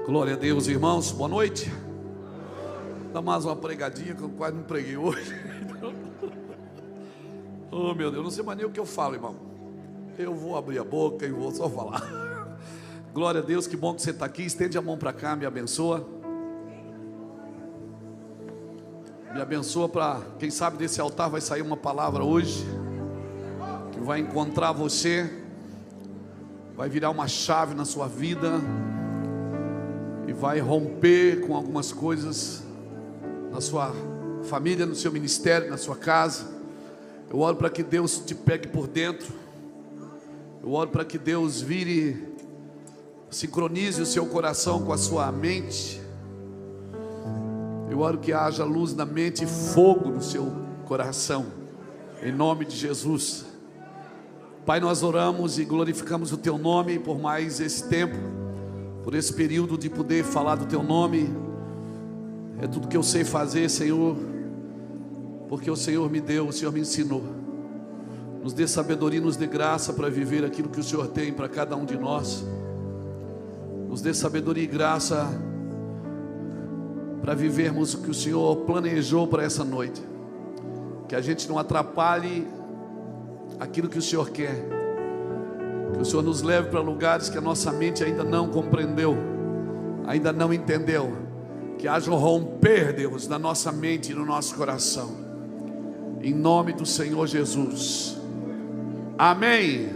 Glória a Deus, irmãos, boa noite. Dá mais uma pregadinha que eu quase não preguei hoje. Oh meu Deus, não sei mais nem o que eu falo, irmão. Eu vou abrir a boca e vou só falar. Glória a Deus, que bom que você está aqui. Estende a mão para cá, me abençoa. Me abençoa para, quem sabe desse altar vai sair uma palavra hoje que vai encontrar você, vai virar uma chave na sua vida e vai romper com algumas coisas na sua família, no seu ministério, na sua casa. Eu oro para que Deus te pegue por dentro. Eu oro para que Deus sincronize o seu coração com a sua mente. Eu oro que haja luz na mente e fogo no seu coração, em nome de Jesus. Pai, nós oramos e glorificamos o Teu nome por mais esse tempo, por esse período de poder falar do Teu nome. É tudo que eu sei fazer, Senhor, porque o Senhor me deu, o Senhor me ensinou. Nos dê sabedoria, nos dê graça para viver aquilo que o Senhor tem para cada um de nós. Nos dê sabedoria e graça para vivermos o que o Senhor planejou para essa noite. Que a gente não atrapalhe aquilo que o Senhor quer. Que o Senhor nos leve para lugares que a nossa mente ainda não compreendeu, ainda não entendeu. Que haja um romper, Deus, na nossa mente e no nosso coração, em nome do Senhor Jesus. Amém.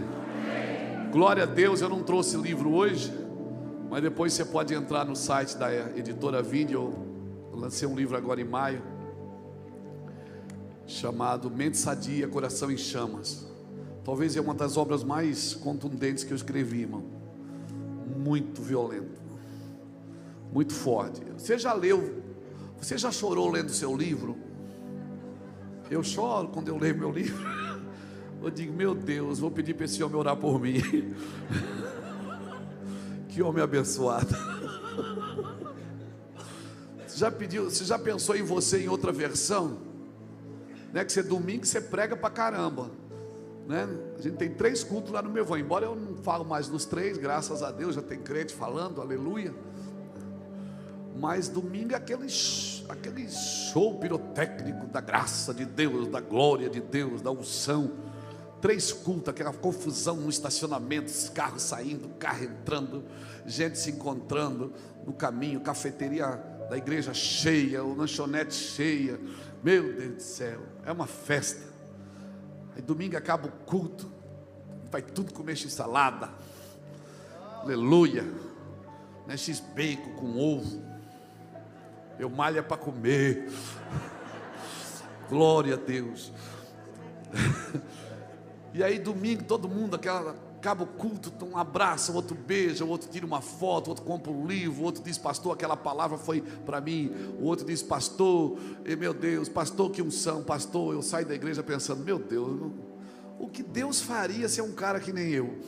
Glória a Deus. Eu não trouxe livro hoje, mas depois você pode entrar no site da editora Vinde. Eu lancei um livro agora em maio, chamado Mente Sadia, Coração em Chamas. Talvez é uma das obras mais contundentes que eu escrevi, irmão. Muito violento, muito forte. Você já leu, você já chorou lendo seu livro? Eu choro quando eu leio meu livro. Eu digo, meu Deus, vou pedir para esse homem orar por mim. Que homem abençoado. Você já pensou em você em outra versão? Né? Que você domingo você prega pra caramba, né? A gente tem 3 cultos lá no meu vão. Embora eu não falo mais nos 3, graças a Deus, já tem crente falando, aleluia. Mas domingo é aquele show pirotécnico da graça de Deus, da glória de Deus, da unção. 3 cultos, aquela confusão no estacionamento, os carros saindo, carro entrando, gente se encontrando no caminho, cafeteria da igreja cheia, o lanchonete cheia. Meu Deus do céu, é uma festa. Aí domingo acaba o culto, vai tudo comer x-salada, aleluia, né? X-bacon com ovo. Eu malho para comer. Glória a Deus. E aí domingo todo mundo, acaba o culto, um abraço, o outro beija, o outro tira uma foto, o outro compra um livro, o outro diz, pastor, aquela palavra foi para mim. O outro diz, pastor, meu Deus, pastor, que unção, pastor. Eu saio da igreja pensando, meu Deus, o que Deus faria se é um cara que nem eu?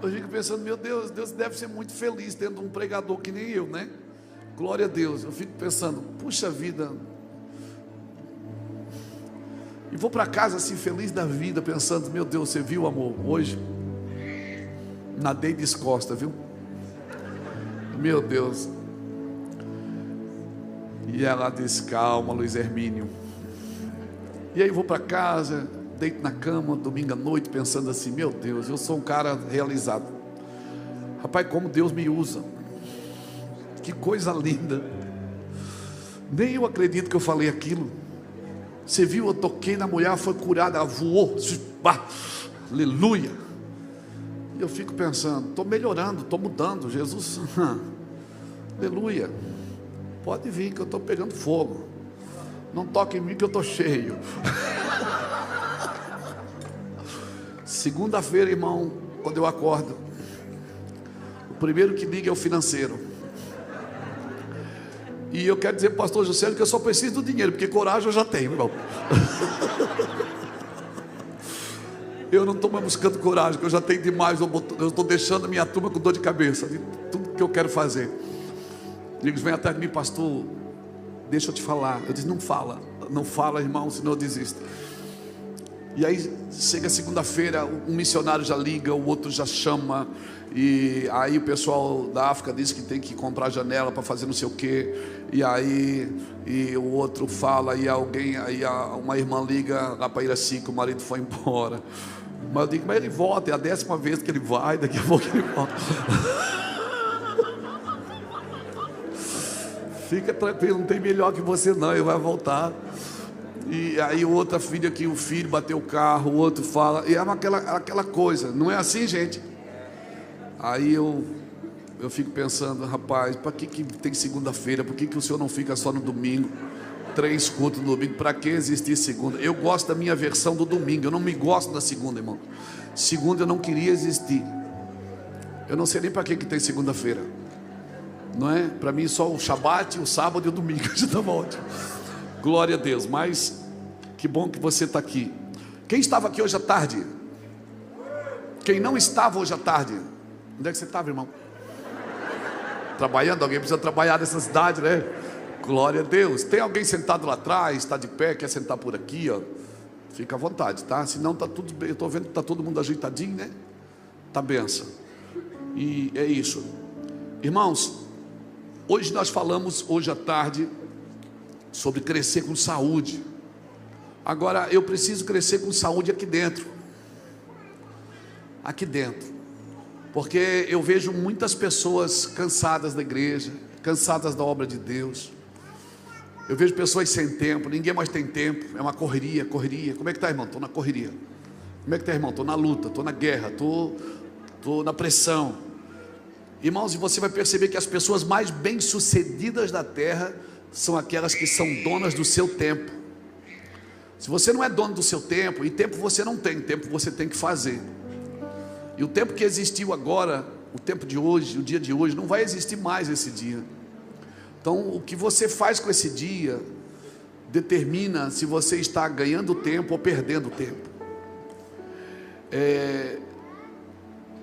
Eu fico pensando, meu Deus, Deus deve ser muito feliz tendo um pregador que nem eu, né? Glória a Deus. Eu fico pensando, puxa vida. E vou para casa assim, feliz da vida, pensando, meu Deus, você viu, amor, hoje nadei descosta, viu? Meu Deus. E ela diz, calma, Luiz Hermínio. E aí vou para casa, deito na cama, domingo à noite, pensando assim, meu Deus, eu sou um cara realizado. Rapaz, como Deus me usa. Que coisa linda. Nem eu acredito que eu falei aquilo. Você viu, eu toquei na mulher, foi curada, ela voou, aleluia. E eu fico pensando, estou melhorando, estou mudando, Jesus, aleluia. Pode vir que eu estou pegando fogo. Não toque em mim que eu estou cheio. Segunda-feira, irmão, quando eu acordo, o primeiro que liga é o financeiro. E eu quero dizer para o pastor Juscelio que eu só preciso do dinheiro, porque coragem eu já tenho, irmão. Eu não estou mais buscando coragem, porque eu já tenho demais. Eu estou deixando a minha turma com dor de cabeça de tudo que eu quero fazer. Eles vêm atrás de mim, pastor, deixa eu te falar. Eu disse, não fala, irmão, senão eu desisto. E aí chega segunda-feira, um missionário já liga, o outro já chama, e aí o pessoal da África diz que tem que comprar janela para fazer não sei o quê, e aí o outro fala, e alguém, uma irmã liga lá para Iraci que o marido foi embora. Mas eu digo, mas ele volta, é a 10ª vez que ele vai, daqui a pouco ele volta. Fica tranquilo, não tem melhor que você não, ele vai voltar. E aí outra filha que o filho bateu o carro, o outro fala, e é aquela coisa, não é assim, gente? Aí eu fico pensando, rapaz, para que tem segunda-feira? Por que o senhor não fica só no domingo? 3 cultos no domingo, para que existir segunda? Eu gosto da minha versão do domingo, eu não me gosto da segunda, irmão. Segunda eu não queria existir. Eu não sei nem para que tem segunda-feira, não é? Para mim só o Shabat, o sábado e o domingo já estava ótimo. Glória a Deus, mas que bom que você está aqui. Quem estava aqui hoje à tarde? Quem não estava hoje à tarde? Onde é que você estava, irmão? Trabalhando? Alguém precisa trabalhar nessa cidade, né? Glória a Deus. Tem alguém sentado lá atrás, está de pé, quer sentar por aqui, ó? Fica à vontade, tá? Senão está tudo bem. Eu estou vendo que está todo mundo ajeitadinho, né? Tá benção. E é isso. Irmãos, hoje nós falamos, hoje à tarde, sobre crescer com saúde. Agora, eu preciso crescer com saúde aqui dentro. Aqui dentro. Porque eu vejo muitas pessoas cansadas da igreja, cansadas da obra de Deus. Eu vejo pessoas sem tempo, ninguém mais tem tempo. É uma correria. Como é que está, irmão? Estou na correria. Como é que está, irmão? Estou na luta, estou na guerra, estou na pressão. Irmãos, e você vai perceber que as pessoas mais bem-sucedidas da terra são aquelas que são donas do seu tempo. Se você não é dono do seu tempo, e tempo você não tem, tempo você tem que fazer. E o tempo que existiu agora, o tempo de hoje, o dia de hoje, não vai existir mais esse dia. Então, o que você faz com esse dia determina se você está ganhando tempo ou perdendo tempo.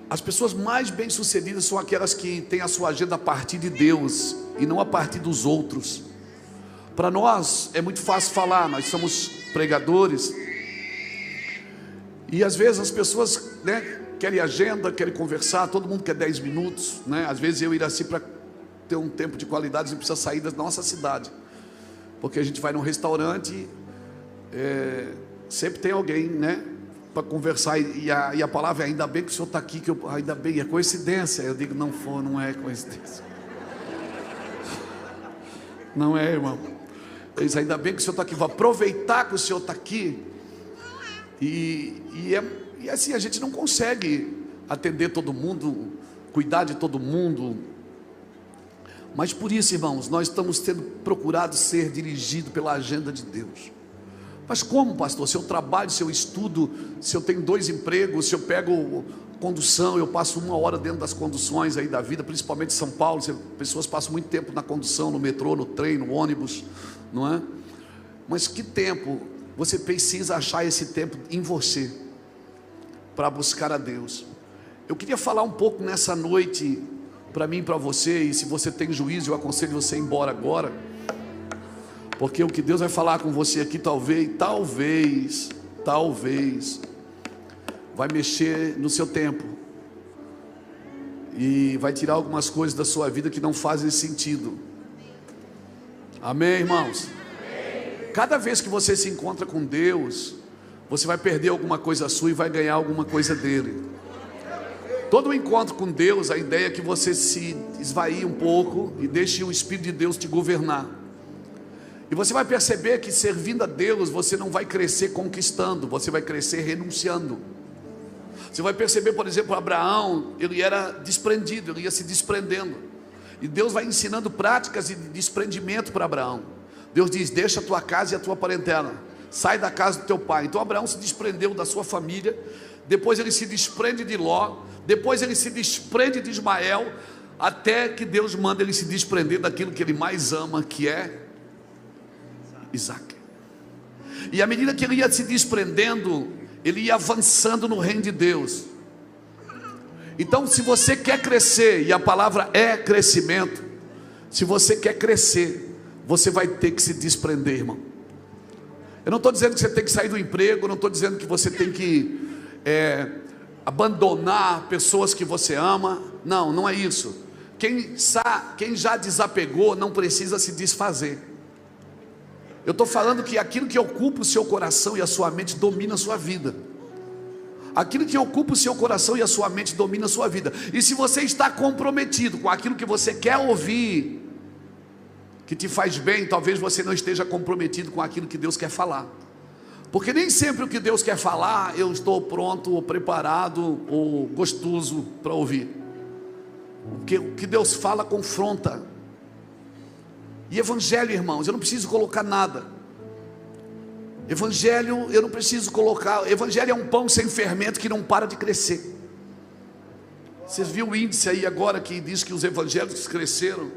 As pessoas mais bem-sucedidas são aquelas que têm a sua agenda a partir de Deus e não a partir dos outros. Para nós é muito fácil falar, nós somos pregadores, e às vezes as pessoas, né, querem agenda, querem conversar, todo mundo quer 10 minutos, né? Às vezes eu ir assim para ter um tempo de qualidade, a gente precisa sair da nossa cidade, porque a gente vai num restaurante, sempre tem alguém, né, para conversar, e a palavra é ainda bem que o senhor está aqui, ainda bem, é coincidência. Eu digo, não é coincidência. Não é, irmão. Eles, ainda bem que o senhor está aqui, vou aproveitar que o senhor está aqui. E assim, a gente não consegue atender todo mundo, cuidar de todo mundo. Mas por isso, irmãos, nós estamos tendo procurado ser dirigidos pela agenda de Deus. Mas como, pastor? Se eu trabalho, se eu estudo, se eu tenho 2 empregos, se eu pego condução, eu passo 1 hora dentro das conduções aí da vida, principalmente em São Paulo, pessoas passam muito tempo na condução, no metrô, no trem, no ônibus, não é? Mas que tempo você precisa achar esse tempo em você para buscar a Deus? Eu queria falar um pouco nessa noite para mim e para você, e se você tem juízo, eu aconselho você a ir embora agora, porque o que Deus vai falar com você aqui talvez vai mexer no seu tempo e vai tirar algumas coisas da sua vida que não fazem sentido. Amém, irmãos? Amém. Cada vez que você se encontra com Deus, você vai perder alguma coisa sua e vai ganhar alguma coisa dele. Todo encontro com Deus, a ideia é que você se esvaie um pouco e deixe o Espírito de Deus te governar. E você vai perceber que servindo a Deus, você não vai crescer conquistando, você vai crescer renunciando. Você vai perceber, por exemplo, Abraão, ele era desprendido, ele ia se desprendendo. E Deus vai ensinando práticas de desprendimento para Abraão. Deus diz, deixa a tua casa e a tua parentela, sai da casa do teu pai. Então Abraão se desprendeu da sua família, depois ele se desprende de Ló, depois ele se desprende de Ismael, até que Deus manda ele se desprender daquilo que ele mais ama, que é Isaac. E à medida que ele ia se desprendendo, ele ia avançando no reino de Deus. Então, se você quer crescer, e a palavra é crescimento, se você quer crescer, você vai ter que se desprender, irmão. Eu não estou dizendo que você tem que sair do emprego, não estou dizendo que você tem que abandonar pessoas que você ama. Não, não é isso. Quem já desapegou não precisa se desfazer. Eu estou falando que aquilo que ocupa o seu coração e a sua mente domina a sua vida. Aquilo que ocupa o seu coração e a sua mente domina a sua vida. E se você está comprometido com aquilo que você quer ouvir, que te faz bem, talvez você não esteja comprometido com aquilo que Deus quer falar. Porque nem sempre o que Deus quer falar, eu estou pronto, ou preparado, ou gostoso para ouvir. Porque o que Deus fala confronta. E evangelho, irmãos, eu não preciso colocar nada. Evangelho, eu não preciso colocar. Evangelho é um pão sem fermento que não para de crescer. Vocês viram o índice aí agora que diz que os evangélicos cresceram?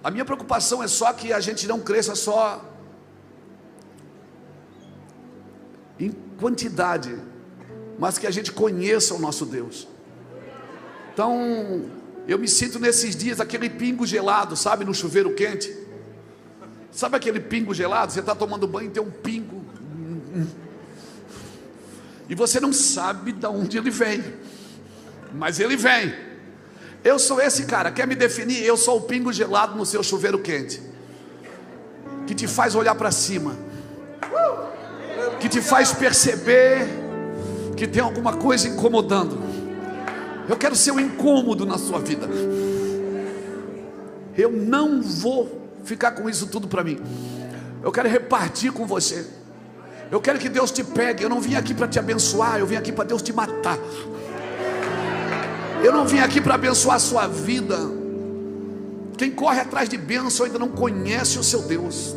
A minha preocupação é só que a gente não cresça só em quantidade, mas que a gente conheça o nosso Deus. Então, eu me sinto nesses dias aquele pingo gelado, sabe, no chuveiro quente. Sabe aquele pingo gelado? Você está tomando banho e tem um pingo, e você não sabe de onde ele vem, mas ele vem. Eu sou esse cara, quer me definir? Eu sou o pingo gelado no seu chuveiro quente, que te faz olhar para cima, que te faz perceber que tem alguma coisa incomodando. Eu quero ser um incômodo na sua vida. Eu não vou ficar com isso tudo para mim. Eu quero repartir com você. Eu quero que Deus te pegue. Eu não vim aqui para te abençoar, eu vim aqui para Deus te matar. Eu não vim aqui para abençoar a sua vida. Quem corre atrás de bênção ainda não conhece o seu Deus.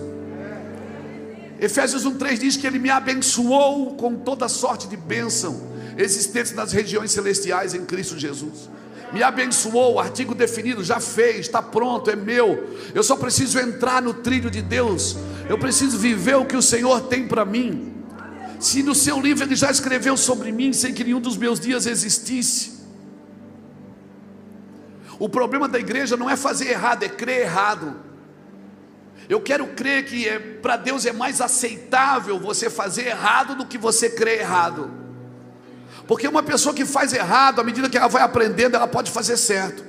Efésios 1:3 diz que Ele me abençoou com toda sorte de bênção existentes nas regiões celestiais em Cristo Jesus. Me abençoou, artigo definido, já fez, está pronto, é meu. Eu só preciso entrar no trilho de Deus. Eu preciso viver o que o Senhor tem para mim. Se no seu livro Ele já escreveu sobre mim sem que nenhum dos meus dias existisse. O problema da igreja não é fazer errado, é crer errado. Eu quero crer que para Deus é mais aceitável você fazer errado do que você crer errado. Porque uma pessoa que faz errado, à medida que ela vai aprendendo, ela pode fazer certo.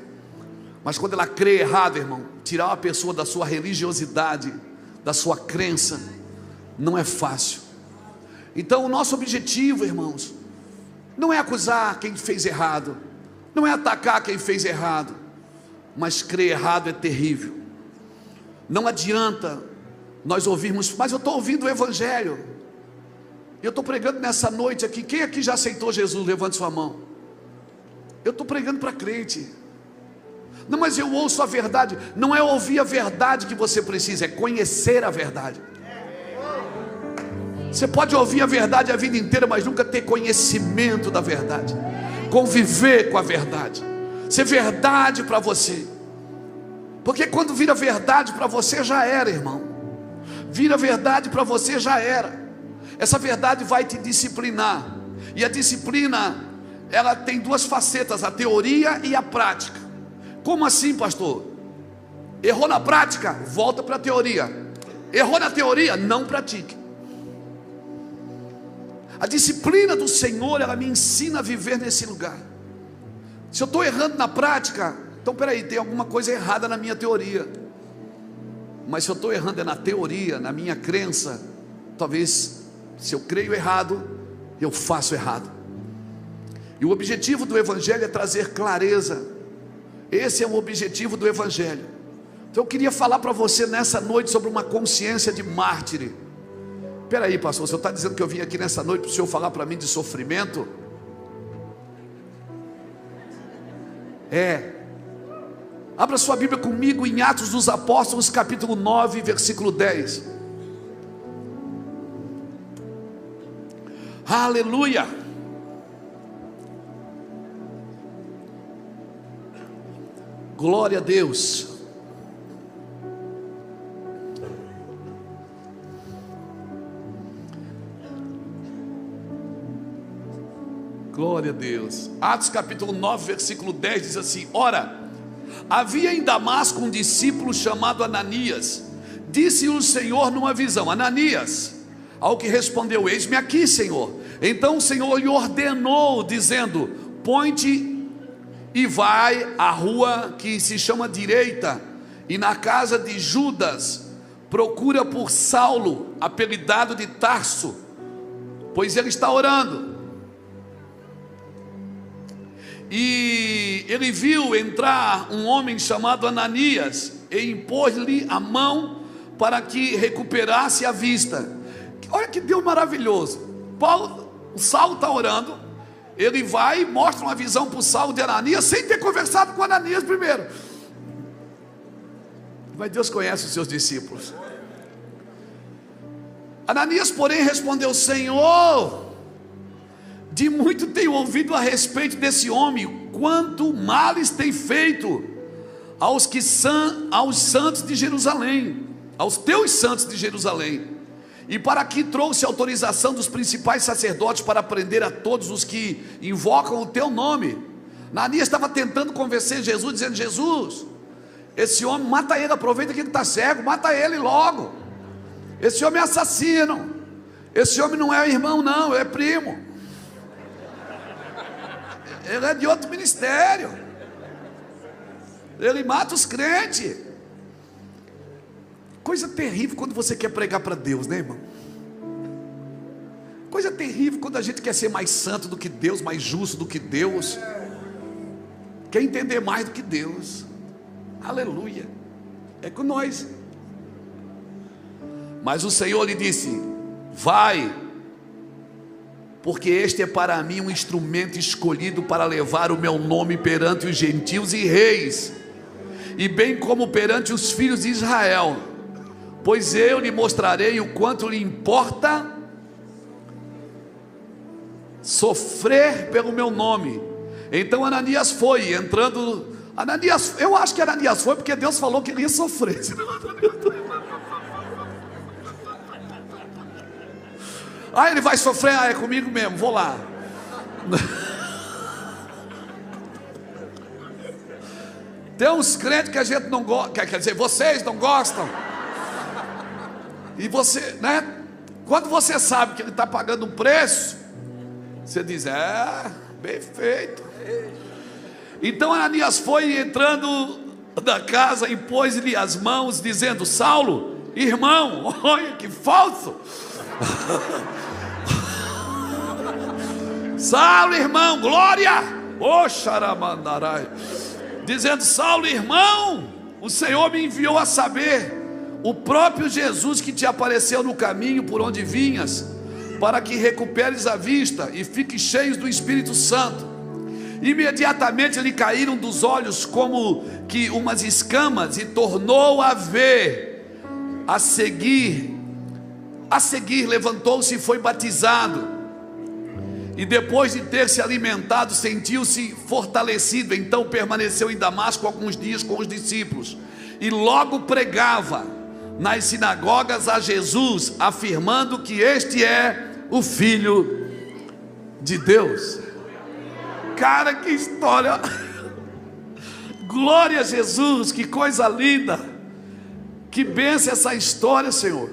Mas quando ela crê errado, irmão, tirar uma pessoa da sua religiosidade, da sua crença, não é fácil. Então o nosso objetivo, irmãos, não é acusar quem fez errado, não é atacar quem fez errado, mas crer errado é terrível. Não adianta nós ouvirmos, mas eu estou ouvindo o Evangelho, eu estou pregando nessa noite aqui. Quem aqui já aceitou Jesus? Levante sua mão. Eu estou pregando para crente. Não, mas eu ouço a verdade. Não é ouvir a verdade que você precisa, é conhecer a verdade. Você pode ouvir a verdade a vida inteira, mas nunca ter conhecimento da verdade, conviver com a verdade, ser verdade para você. Porque quando vira verdade para você, já era, irmão. Vira verdade para você, já era. Essa verdade vai te disciplinar. E a disciplina, ela tem duas facetas, a teoria e a prática. Como assim, pastor? Errou na prática? Volta para a teoria. Errou na teoria? Não pratique. A disciplina do Senhor, ela me ensina a viver nesse lugar. Se eu estou errando na prática, então peraí, tem alguma coisa errada na minha teoria. Mas se eu estou errando na teoria, na minha crença, talvez, se eu creio errado, eu faço errado. E o objetivo do Evangelho é trazer clareza. Esse é o objetivo do Evangelho. Então eu queria falar para você nessa noite sobre uma consciência de mártir. Espera aí, pastor, o senhor está dizendo que eu vim aqui nessa noite para o senhor falar para mim de sofrimento? Abra sua Bíblia comigo em Atos dos Apóstolos, capítulo 9, versículo 10. Aleluia. Glória a Deus. Glória a Deus. Atos capítulo 9, versículo 10 diz assim: ora, havia em Damasco um discípulo chamado Ananias. Disse-lhe o Senhor numa visão: Ananias. Ao que respondeu: eis-me aqui, Senhor. Então o Senhor lhe ordenou, dizendo: põe-te e vai à rua que se chama Direita, e na casa de Judas procura por Saulo, apelidado de Tarso, pois ele está orando. E ele viu entrar um homem chamado Ananias, e impôs-lhe a mão para que recuperasse a vista. Olha que Deus maravilhoso. O Saulo está orando, ele vai e mostra uma visão para o Saulo de Ananias, sem ter conversado com Ananias primeiro. Mas Deus conhece os seus discípulos. Ananias, porém, respondeu: Senhor, de muito tenho ouvido a respeito desse homem, quanto males tem feito aos santos de Jerusalém, aos teus santos de Jerusalém. E para aqui trouxe autorização dos principais sacerdotes para prender a todos os que invocam o teu nome. Ananias estava tentando convencer Jesus, dizendo: Jesus, esse homem, mata ele, aproveita que ele está cego, mata ele logo. Esse homem é assassino, esse homem não é irmão não, é primo, ele é de outro ministério, ele mata os crentes. Coisa terrível quando você quer pregar para Deus, né, irmão? Coisa terrível quando a gente quer ser mais santo do que Deus, mais justo do que Deus, quer entender mais do que Deus. Aleluia, é com nós. Mas o Senhor lhe disse: vai, porque este é para mim um instrumento escolhido para levar o meu nome perante os gentios e reis, e bem como perante os filhos de Israel, pois eu lhe mostrarei o quanto lhe importa sofrer pelo meu nome. Então Ananias foi, entrando. Eu acho que Ananias foi porque Deus falou que ele ia sofrer. Ele vai sofrer, é comigo mesmo, vou lá. Tem uns crentes que a gente não gosta, quer dizer, vocês não gostam. E você, né? Quando você sabe que ele está pagando um preço, você diz: bem feito. Então Ananias foi, entrando da casa, e pôs-lhe as mãos, dizendo: Saulo, irmão, olha que falso. Saulo, irmão, glória, xaramandarai, dizendo: Saulo, irmão, o Senhor me enviou a saber, o próprio Jesus que te apareceu no caminho por onde vinhas, para que recuperes a vista e fiques cheios do Espírito Santo. Imediatamente lhe caíram dos olhos como que umas escamas, e tornou a ver. A seguir levantou-se e foi batizado, e depois de ter se alimentado, sentiu-se fortalecido. Então permaneceu em Damasco alguns dias com os discípulos, e logo pregava nas sinagogas a Jesus, afirmando que este é o Filho de Deus. Cara, que história! Glória a Jesus, que coisa linda! Que bênção essa história, Senhor.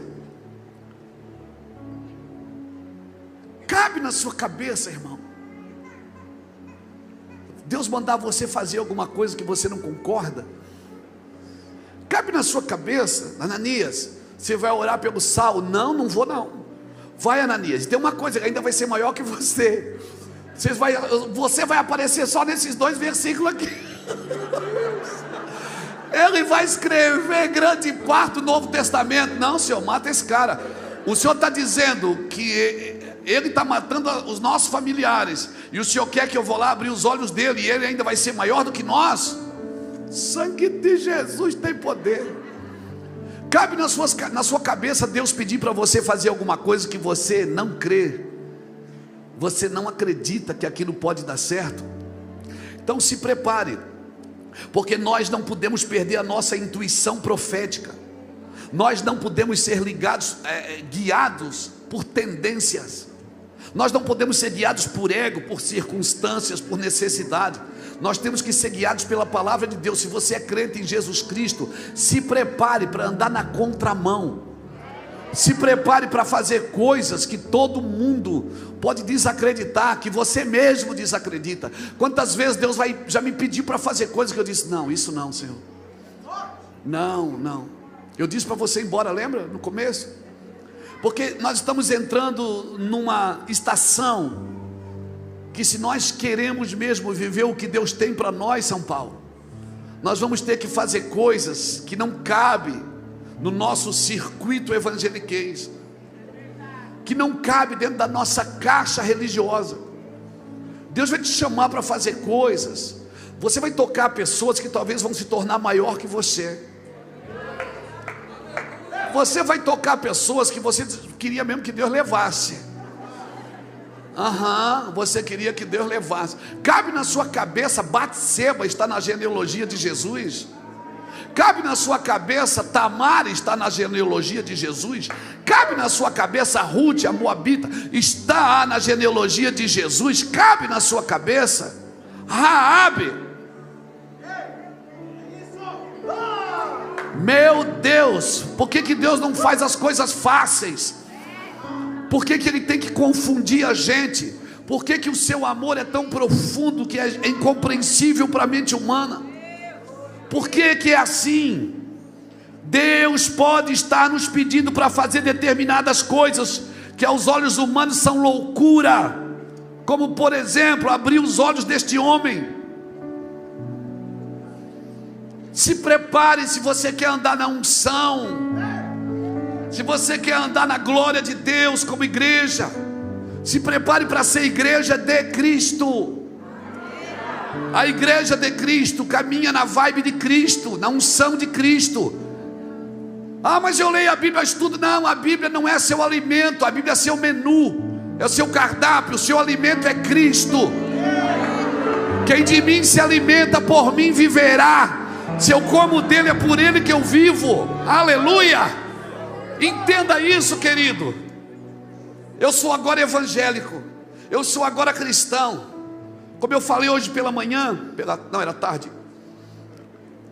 Cabe na sua cabeça, irmão, Deus mandar você fazer alguma coisa que você não concorda? Cabe na sua cabeça: Ananias, você vai orar pelo Saulo? Não vou não. Vai, Ananias, tem uma coisa que ainda vai ser maior que você. Você vai aparecer só nesses 2 versículos aqui. Ele vai escrever grande parte do Novo Testamento. Não, Senhor, mata esse cara. O Senhor está dizendo que ele está matando os nossos familiares, e o Senhor quer que eu vou lá abrir os olhos dele, e ele ainda vai ser maior do que nós. Sangue de Jesus tem poder. Cabe na sua cabeça Deus pedir para você fazer alguma coisa que você não crê, você não acredita que aquilo pode dar certo? Então se prepare, porque nós não podemos perder a nossa intuição profética. Nós não podemos ser guiados por tendências. Nós não podemos ser guiados por ego, por circunstâncias, por necessidade. Nós temos que ser guiados pela palavra de Deus. Se você é crente em Jesus Cristo, se prepare para andar na contramão. Se prepare para fazer coisas que todo mundo pode desacreditar, que você mesmo desacredita. Quantas vezes Deus já me pediu para fazer coisas que eu disse: não, isso não, Senhor. Não. Eu disse para você ir embora, lembra? No começo. Porque nós estamos entrando numa estação que, se nós queremos mesmo viver o que Deus tem para nós, São Paulo, nós vamos ter que fazer coisas que não cabem no nosso circuito evangeliquez, que não cabe dentro da nossa caixa religiosa. Deus vai te chamar para fazer coisas. Você vai tocar pessoas que talvez vão se tornar maior que você. Você vai tocar pessoas que você queria mesmo que Deus levasse. Você queria que Deus levasse. Cabe na sua cabeça Batseba está na genealogia de Jesus? Cabe na sua cabeça Tamar está na genealogia de Jesus? Cabe na sua cabeça Ruth, a Moabita, está na genealogia de Jesus? Cabe na sua cabeça Raabe? Meu Deus, por que Deus não faz as coisas fáceis? Por que Ele tem que confundir a gente? Por que o seu amor é tão profundo que é incompreensível para a mente humana? Por que é assim? Deus pode estar nos pedindo para fazer determinadas coisas que aos olhos humanos são loucura, como por exemplo, abrir os olhos deste homem. Se prepare se você quer andar na unção, se você quer andar na glória de Deus como igreja. Se prepare para ser igreja de Cristo. A igreja de Cristo caminha na vibe de Cristo, na unção de Cristo. Mas eu leio a Bíblia, estudo. Não, a Bíblia não é seu alimento, a Bíblia é seu menu, é o seu cardápio. O seu alimento é Cristo. Quem de mim se alimenta, por mim viverá. Se eu como dele, é por ele que eu vivo. Aleluia! Entenda isso, querido. Eu sou agora evangélico, eu sou agora cristão. Como eu falei hoje pela manhã, era tarde.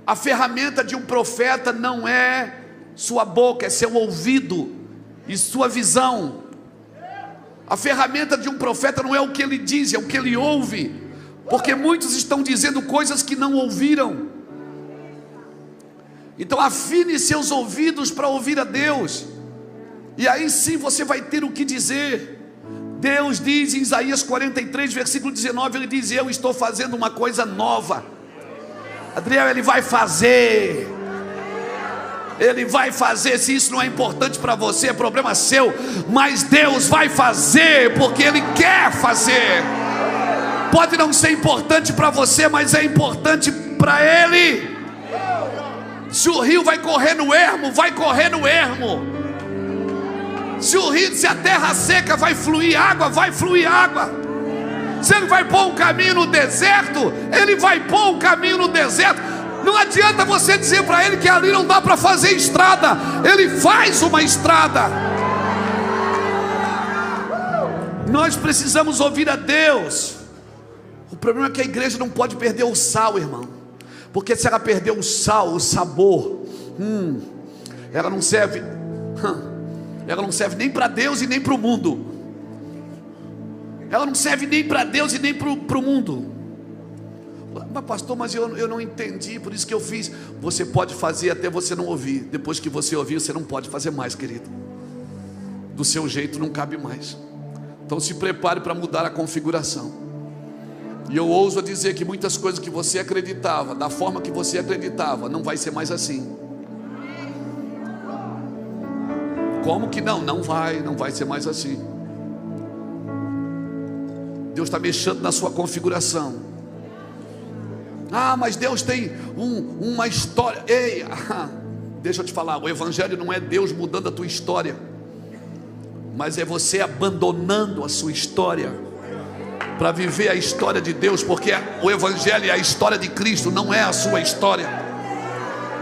A ferramenta de um profeta não é sua boca, é seu ouvido e sua visão. A ferramenta de um profeta não é o que ele diz, é o que ele ouve. Porque muitos estão dizendo coisas que não ouviram. Então afine seus ouvidos para ouvir a Deus, e aí sim você vai ter o que dizer. Deus diz em Isaías 43, versículo 19, Ele diz: eu estou fazendo uma coisa nova. Adriel, Ele vai fazer. Ele vai fazer. Se isso não é importante para você, é problema seu, mas Deus vai fazer, porque Ele quer fazer. Pode não ser importante para você, mas é importante para Ele. Se o rio vai correr no ermo, vai correr no ermo. Se a terra seca vai fluir água, vai fluir água. Se Ele vai pôr um caminho no deserto, Ele vai pôr um caminho no deserto. Não adianta você dizer para Ele que ali não dá para fazer estrada. Ele faz uma estrada. Nós precisamos ouvir a Deus. O problema é que a igreja não pode perder o sal, irmão. Porque se ela perder o sal, o sabor, ela não serve nem para Deus e nem para o mundo. Ela não serve nem para Deus e nem para o mundo. Mas pastor, mas eu não entendi, por isso que eu fiz. Você pode fazer até você não ouvir. Depois que você ouvir, você não pode fazer mais, querido. Do seu jeito não cabe mais. Então se prepare para mudar a configuração. E eu ouso dizer que muitas coisas que você acreditava, da forma que você acreditava, não vai ser mais assim. Como que não? Não vai ser mais assim. Deus está mexendo na sua configuração. Mas Deus tem uma história. Deixa eu te falar, o Evangelho não é Deus mudando a tua história, mas é você abandonando a sua história para viver a história de Deus, porque o Evangelho é a história de Cristo, não é a sua história.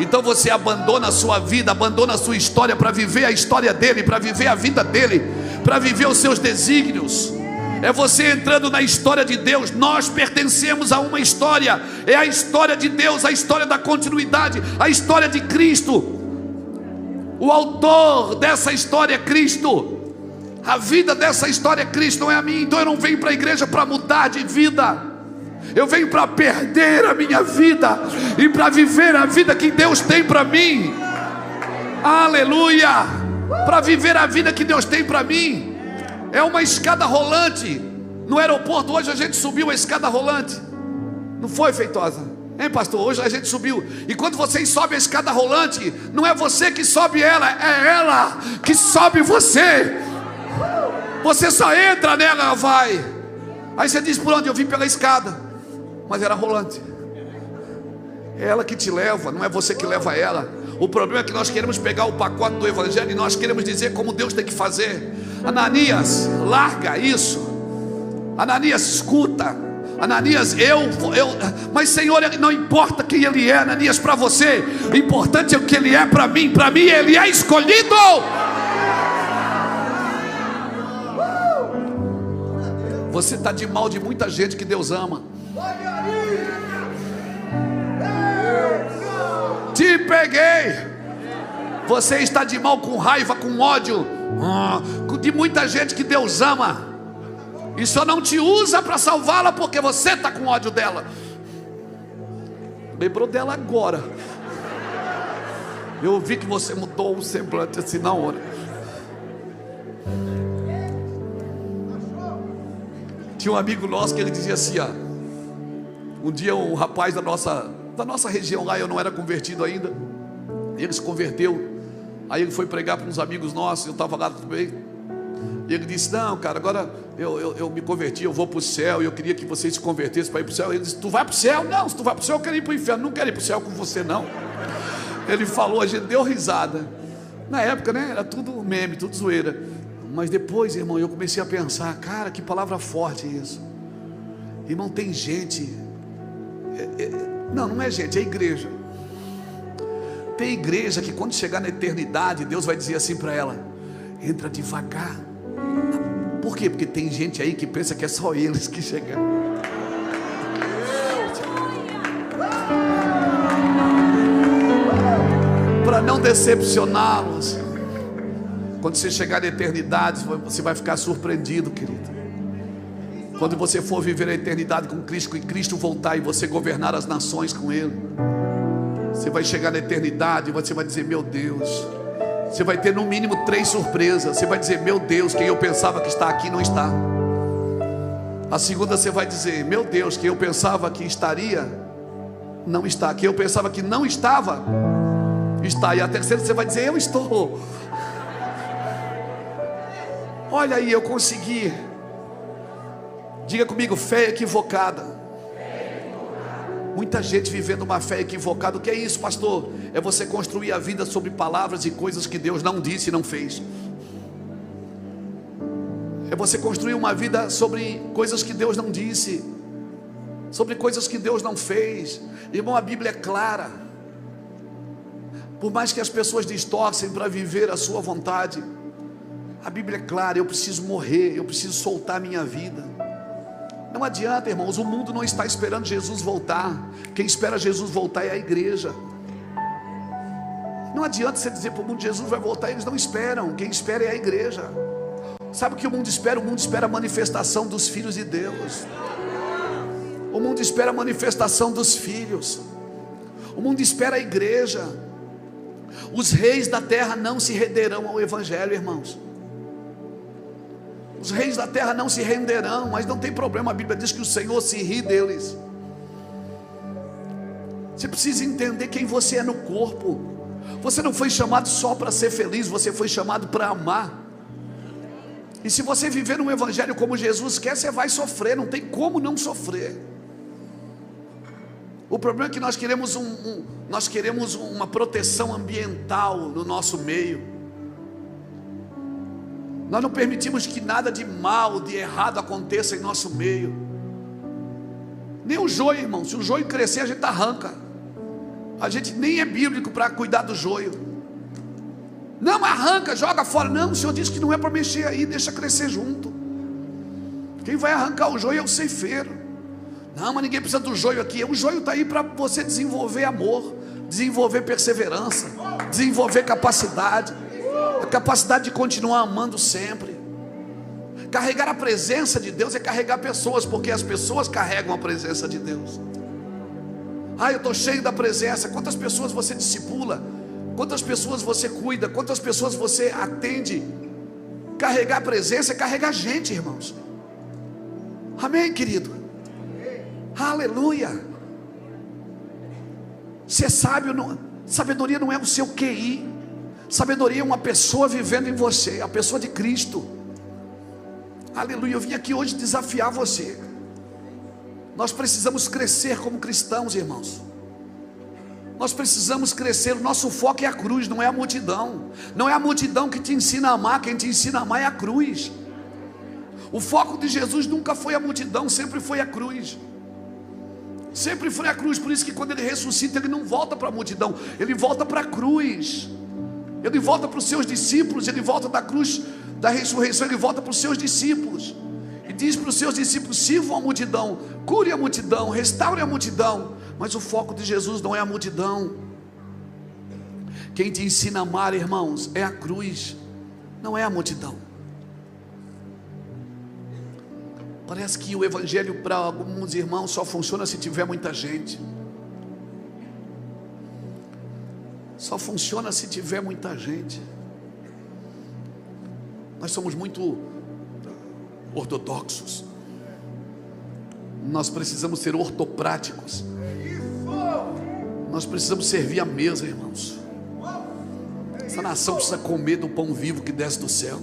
Então você abandona a sua vida, abandona a sua história para viver a história dele, para viver a vida dele, para viver os seus desígnios. É você entrando na história de Deus. Nós pertencemos a uma história, é a história de Deus, a história da continuidade, a história de Cristo. O autor dessa história é Cristo. A vida dessa história é Cristo, não é a minha. Então eu não venho para a igreja para mudar de vida. Eu venho para perder a minha vida e para viver a vida que Deus tem para mim. Aleluia! Para viver a vida que Deus tem para mim. É uma escada rolante. No aeroporto hoje a gente subiu a escada rolante. Não foi, Feitosa? Hein, pastor? Hoje a gente subiu. E quando vocês sobem a escada rolante, não é você que sobe ela, é ela que sobe você. Você só entra nela, ela vai. Aí você diz: por onde? Eu vim pela escada. Mas era rolante. É ela que te leva, não é você que leva ela. O problema é que nós queremos pegar o pacote do evangelho e nós queremos dizer como Deus tem que fazer. Ananias, larga isso. Ananias, escuta. Ananias, mas Senhor, não importa quem ele é, Ananias, para você, o importante é o que ele é para mim. Para mim ele é escolhido. Você está de mal de muita gente que Deus ama. Te peguei. Você está de mal com raiva, com ódio de muita gente que Deus ama. E só não te usa para salvá-la porque você está com ódio dela. Lembrou dela agora. Eu vi que você mudou o semblante assim na hora. Tinha um amigo nosso que ele dizia assim, ó. Um dia um rapaz da nossa região lá, eu não era convertido ainda. Ele se converteu. Aí ele foi pregar para uns amigos nossos, eu estava lá também. E ele disse: não, cara, agora eu me converti, eu vou para o céu. E eu queria que vocês se convertessem para ir para o céu. Ele disse: tu vai para o céu? Não, se tu vai para o céu eu quero ir para o inferno. Não quero ir para o céu com você não. Ele falou, a gente deu risada. Na época, né, era tudo meme, tudo zoeira. Mas depois, irmão, eu comecei a pensar: cara, que palavra forte isso. Irmão, tem gente não é gente, é igreja. Tem igreja que quando chegar na eternidade, Deus vai dizer assim para ela: entra devagar. Por quê? Porque tem gente aí que pensa que é só eles que chegam. Para não decepcioná-los, quando você chegar na eternidade, você vai ficar surpreendido, querido. Quando você for viver a eternidade com Cristo, e Cristo voltar e você governar as nações com Ele, você vai chegar na eternidade e você vai dizer: meu Deus. Você vai ter no mínimo 3 surpresas. Você vai dizer: meu Deus, quem eu pensava que está aqui não está. A segunda, você vai dizer: meu Deus, quem eu pensava que estaria não está. Quem eu pensava que não estava está. E a terceira, você vai dizer: eu estou. Olha aí, eu consegui. Diga comigo: fé equivocada. Muita gente vivendo uma fé equivocada. O que é isso, pastor? É você construir a vida sobre palavras e coisas que Deus não disse e não fez. É você construir uma vida sobre coisas que Deus não disse, sobre coisas que Deus não fez. Irmão, a Bíblia é clara. Por mais que as pessoas distorcem para viver a sua vontade, a Bíblia é clara. Eu preciso morrer, eu preciso soltar a minha vida. Não adianta, irmãos, o mundo não está esperando Jesus voltar. Quem espera Jesus voltar é a igreja. Não adianta você dizer para o mundo: Jesus vai voltar. Eles não esperam. Quem espera é a igreja. Sabe o que o mundo espera? O mundo espera a manifestação dos filhos de Deus. O mundo espera a manifestação dos filhos. O mundo espera a igreja. Os reis da terra não se renderão ao evangelho, irmãos. Os reis da terra não se renderão, mas não tem problema. A Bíblia diz que o Senhor se ri deles. Você precisa entender quem você é no corpo. Você não foi chamado só para ser feliz, você foi chamado para amar. E se você viver um evangelho como Jesus quer, você vai sofrer, não tem como não sofrer. O problema é que nós queremos uma proteção ambiental no nosso meio. Nós não permitimos que nada de mal, de errado aconteça em nosso meio. Nem o joio, irmão. Se o joio crescer, a gente arranca. A gente nem é bíblico para cuidar do joio. Não, arranca, joga fora. Não, o Senhor disse que não é para mexer aí, deixa crescer junto. Quem vai arrancar o joio é o ceifeiro. Não, mas ninguém precisa do joio aqui. O joio está aí para você desenvolver amor, desenvolver perseverança, desenvolver capacidade, a capacidade de continuar amando sempre. Carregar a presença de Deus é carregar pessoas, porque as pessoas carregam a presença de Deus. Eu estou cheio da presença. Quantas pessoas você discipula? Quantas pessoas você cuida? Quantas pessoas você atende? Carregar a presença é carregar gente, irmãos. Amém, querido? Aleluia. Ser sábio, sabedoria não é o seu QI. Sabedoria é uma pessoa vivendo em você, a pessoa de Cristo. Aleluia. Eu vim aqui hoje desafiar você. Nós precisamos crescer como cristãos, irmãos. Nós precisamos crescer. O nosso foco é a cruz, não é a multidão. Não é a multidão que te ensina a amar. Quem te ensina a amar é a cruz. O foco de Jesus nunca foi a multidão, sempre foi a cruz. Sempre foi a cruz. Por isso que quando ele ressuscita, ele não volta para a multidão, ele volta para a cruz. Ele volta para os seus discípulos. Ele volta da cruz, da ressurreição, ele volta para os seus discípulos. E diz para os seus discípulos: sirvam a multidão, cure a multidão, restaure a multidão. Mas o foco de Jesus não é a multidão. Quem te ensina a amar, irmãos, é a cruz, não é a multidão. Parece que o evangelho para alguns irmãos só funciona se tiver muita gente. Só funciona se tiver muita gente. Nós somos muito ortodoxos. Nós precisamos ser ortopráticos. Nós precisamos servir a mesa, irmãos. Essa nação precisa comer do pão vivo que desce do céu.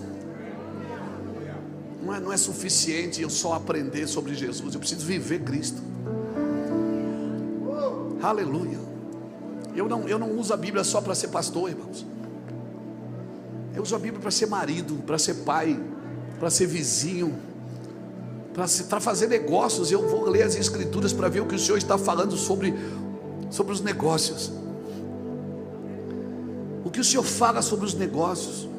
Não é suficiente eu só aprender sobre Jesus. Eu preciso viver Cristo. Aleluia. Eu não uso a Bíblia só para ser pastor, irmãos. Eu uso a Bíblia para ser marido, para ser pai, para ser vizinho, para fazer negócios. Eu vou ler as Escrituras para ver o que o Senhor está falando sobre os negócios. O que o Senhor fala sobre os negócios.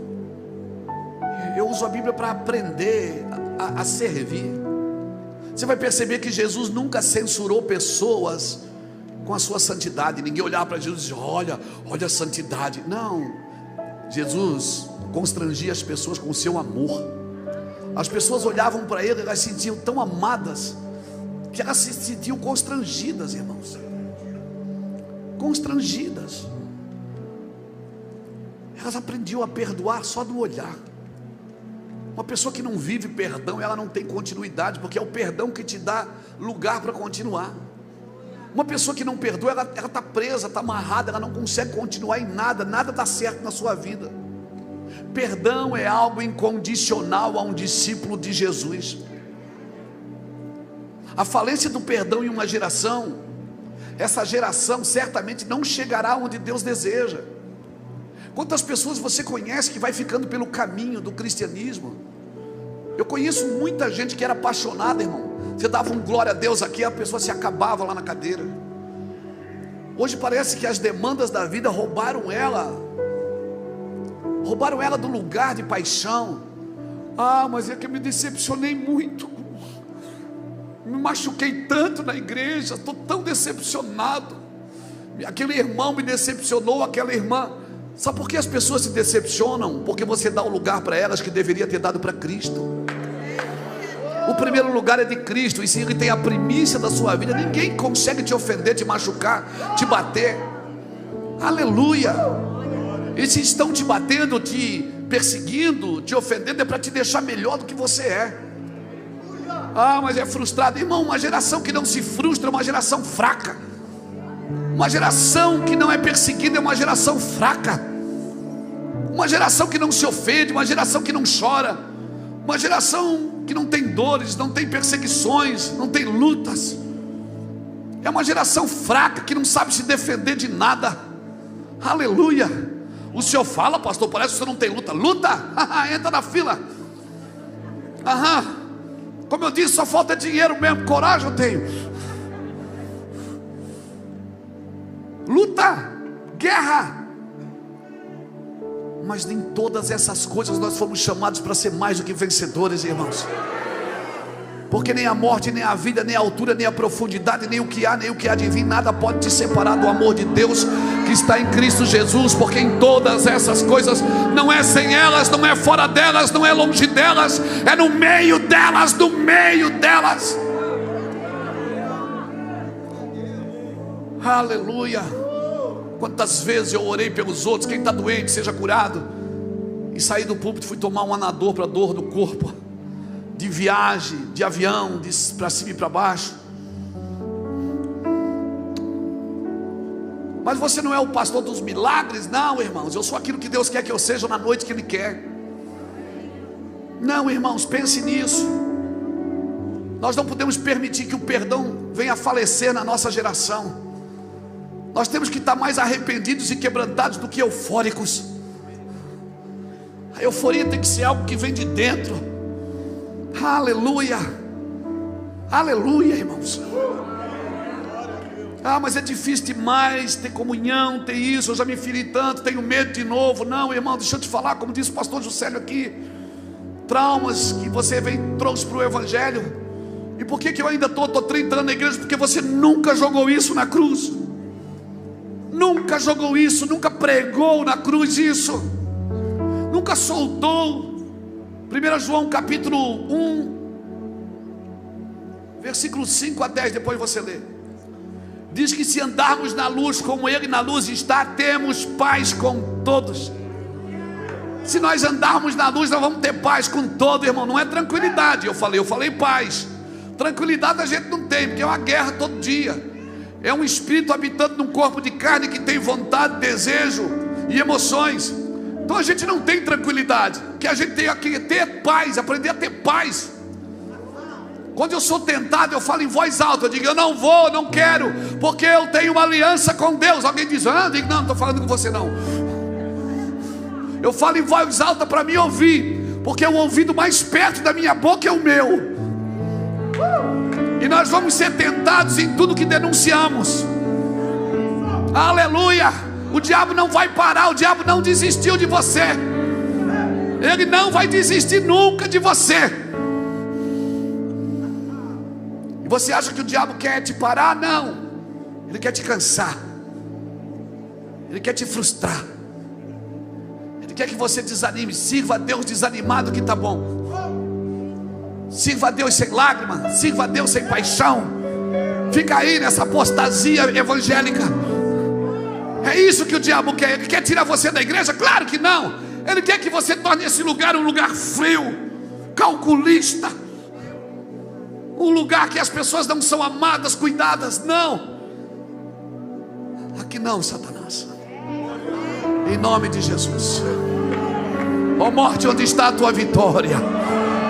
Eu uso a Bíblia para aprender a servir. Você vai perceber que Jesus nunca censurou pessoas com a sua santidade. Ninguém olhava para Jesus e dizia: olha a santidade. Não. Jesus constrangia as pessoas com o seu amor. As pessoas olhavam para ele, elas se sentiam tão amadas que elas se sentiam constrangidas, irmãos. Constrangidas. Elas aprendiam a perdoar só do olhar. Uma pessoa que não vive perdão, ela não tem continuidade, porque é o perdão que te dá lugar para continuar. Uma pessoa que não perdoa, ela está presa, está amarrada, ela não consegue continuar em nada, nada dá certo na sua vida. Perdão é algo incondicional a um discípulo de Jesus. A falência do perdão em uma geração, essa geração certamente não chegará onde Deus deseja. Quantas pessoas você conhece que vai ficando pelo caminho do cristianismo? Eu conheço muita gente que era apaixonada, irmão. Você dava um glória a Deus aqui, a pessoa se acabava lá na cadeira. Hoje parece que as demandas da vida roubaram ela do lugar de paixão. Mas é que eu me decepcionei muito, me machuquei tanto na igreja, estou tão decepcionado. Aquele irmão me decepcionou, aquela irmã. Sabe por que as pessoas se decepcionam? Porque você dá o lugar para elas que deveria ter dado para Cristo. O primeiro lugar é de Cristo, e se Ele tem a primícia da sua vida, ninguém consegue te ofender, te machucar, te bater. Aleluia. E se estão te batendo, te perseguindo, te ofendendo, é para te deixar melhor do que você é. Mas é frustrado. Irmão, uma geração que não se frustra é uma geração fraca. Uma geração que não é perseguida é uma geração fraca. Uma geração que não se ofende, uma geração que não chora, uma geração que não tem dores, não tem perseguições, não tem lutas. É uma geração fraca que não sabe se defender de nada. Aleluia. O Senhor fala: pastor, parece que você não tem luta. Luta? Entra na fila. Como eu disse, só falta dinheiro mesmo. Coragem eu tenho. Luta, guerra. Mas em todas essas coisas nós fomos chamados para ser mais do que vencedores, irmãos. Porque nem a morte, nem a vida, nem a altura, nem a profundidade, nem o que há, nem o que há de vir, nada pode te separar do amor de Deus que está em Cristo Jesus, porque em todas essas coisas, não é sem elas, não é fora delas, não é longe delas, é no meio delas, no meio delas. Aleluia. Quantas vezes eu orei pelos outros, quem está doente seja curado, e saí do púlpito, fui tomar um anador para dor do corpo, de viagem, de avião, para cima e para baixo. Mas você não é o pastor dos milagres? Não, irmãos, eu sou aquilo que Deus quer que eu seja na noite que Ele quer. Não, irmãos, pense nisso. Nós não podemos permitir que o perdão venha a falecer na nossa geração. Nós temos que estar mais arrependidos e quebrantados do que eufóricos. A euforia tem que ser algo que vem de dentro. Aleluia. Aleluia, irmãos. Ah, mas é difícil demais ter comunhão, ter isso, eu já me feri tanto, tenho medo de novo. Não, irmão, deixa eu te falar, como disse o pastor Juscelio aqui, traumas que você trouxe para o Evangelho. E por que eu ainda estou 30 anos na igreja? Porque você nunca jogou isso na cruz. Nunca jogou isso, nunca pregou na cruz isso, nunca soltou. 1 João capítulo 1, versículo 5 a 10, depois você lê. Diz que se andarmos na luz como Ele na luz está, temos paz com todos. Se nós andarmos na luz, nós vamos ter paz com todo, irmão. Não é tranquilidade, eu falei paz. Tranquilidade a gente não tem, porque é uma guerra todo dia. É um espírito habitando num corpo de carne que tem vontade, desejo e emoções. Então a gente não tem tranquilidade. O que a gente tem aqui é ter paz, aprender a ter paz. Quando eu sou tentado, eu falo em voz alta. Eu digo, eu não vou, não quero, porque eu tenho uma aliança com Deus. Alguém diz, eu digo, não estou falando com você não. Eu falo em voz alta para me ouvir, porque o ouvido mais perto da minha boca é o meu. E nós vamos ser tentados em tudo que denunciamos. Aleluia. O diabo não vai parar, o diabo não desistiu de você. Ele não vai desistir nunca de você. E você acha que o diabo quer te parar? Não. Ele quer te cansar. Ele quer te frustrar. Ele quer que você desanime. Sirva a Deus desanimado que está bom. Sirva a Deus sem lágrima, sirva a Deus sem paixão. Fica aí nessa apostasia evangélica. É isso que o diabo quer. Ele quer tirar você da igreja? Claro que não. Ele quer que você torne esse lugar um lugar frio, calculista, um lugar que as pessoas não são amadas, cuidadas. Não, aqui não, Satanás. Em nome de Jesus. Ó morte, onde está a tua vitória?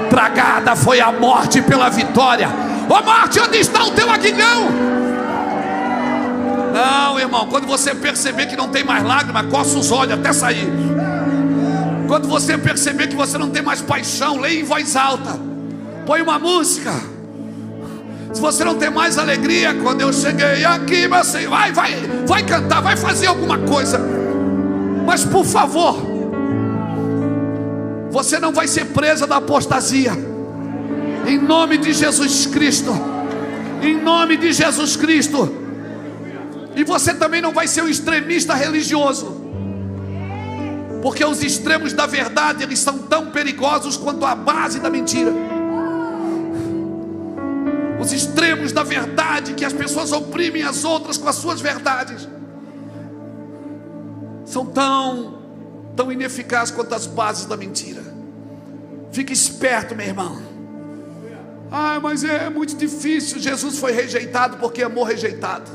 Tragada foi a morte pela vitória. Ó morte, onde está o teu aguilhão? Não, irmão, quando você perceber que não tem mais lágrima, coça os olhos até sair. Quando você perceber que você não tem mais paixão, leia em voz alta, põe uma música. Se você não tem mais alegria, quando eu cheguei aqui, meu Senhor, vai cantar, vai fazer alguma coisa. Mas por favor, você não vai ser presa da apostasia. Em nome de Jesus Cristo. Em nome de Jesus Cristo. E você também não vai ser um extremista religioso. Porque os extremos da verdade, eles são tão perigosos quanto a base da mentira. Os extremos da verdade, que as pessoas oprimem as outras com as suas verdades, são tão ineficazes quanto as bases da mentira. Fique esperto, meu irmão. Ah, mas é muito difícil. Jesus foi rejeitado porque amou rejeitado.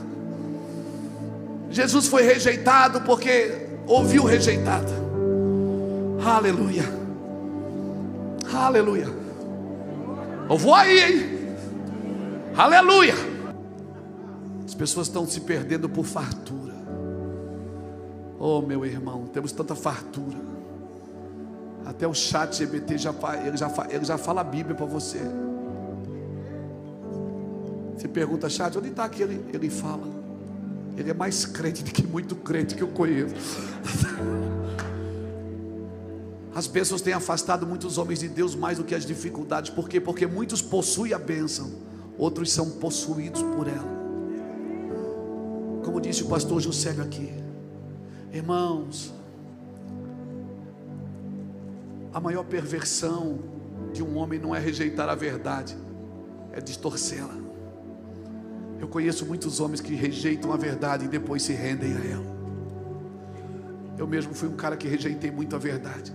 Jesus foi rejeitado porque ouviu rejeitado. Aleluia. Aleluia. Eu vou aí, hein? Aleluia. As pessoas estão se perdendo por fartura. Oh, meu irmão, temos tanta fartura. Até o ChatGPT ele já fala a Bíblia para você. Você pergunta, chat, onde está que ele fala? Ele é mais crente do que muito crente que eu conheço. As pessoas têm afastado muitos homens de Deus mais do que as dificuldades. Por quê? Porque muitos possuem a bênção, outros são possuídos por ela. Como disse o pastor Juscelio aqui, Irmãos, a maior perversão de um homem não é rejeitar a verdade, é distorcê-la. Eu conheço muitos homens que rejeitam a verdade e depois se rendem a ela. Eu mesmo fui um cara que rejeitei muito a verdade,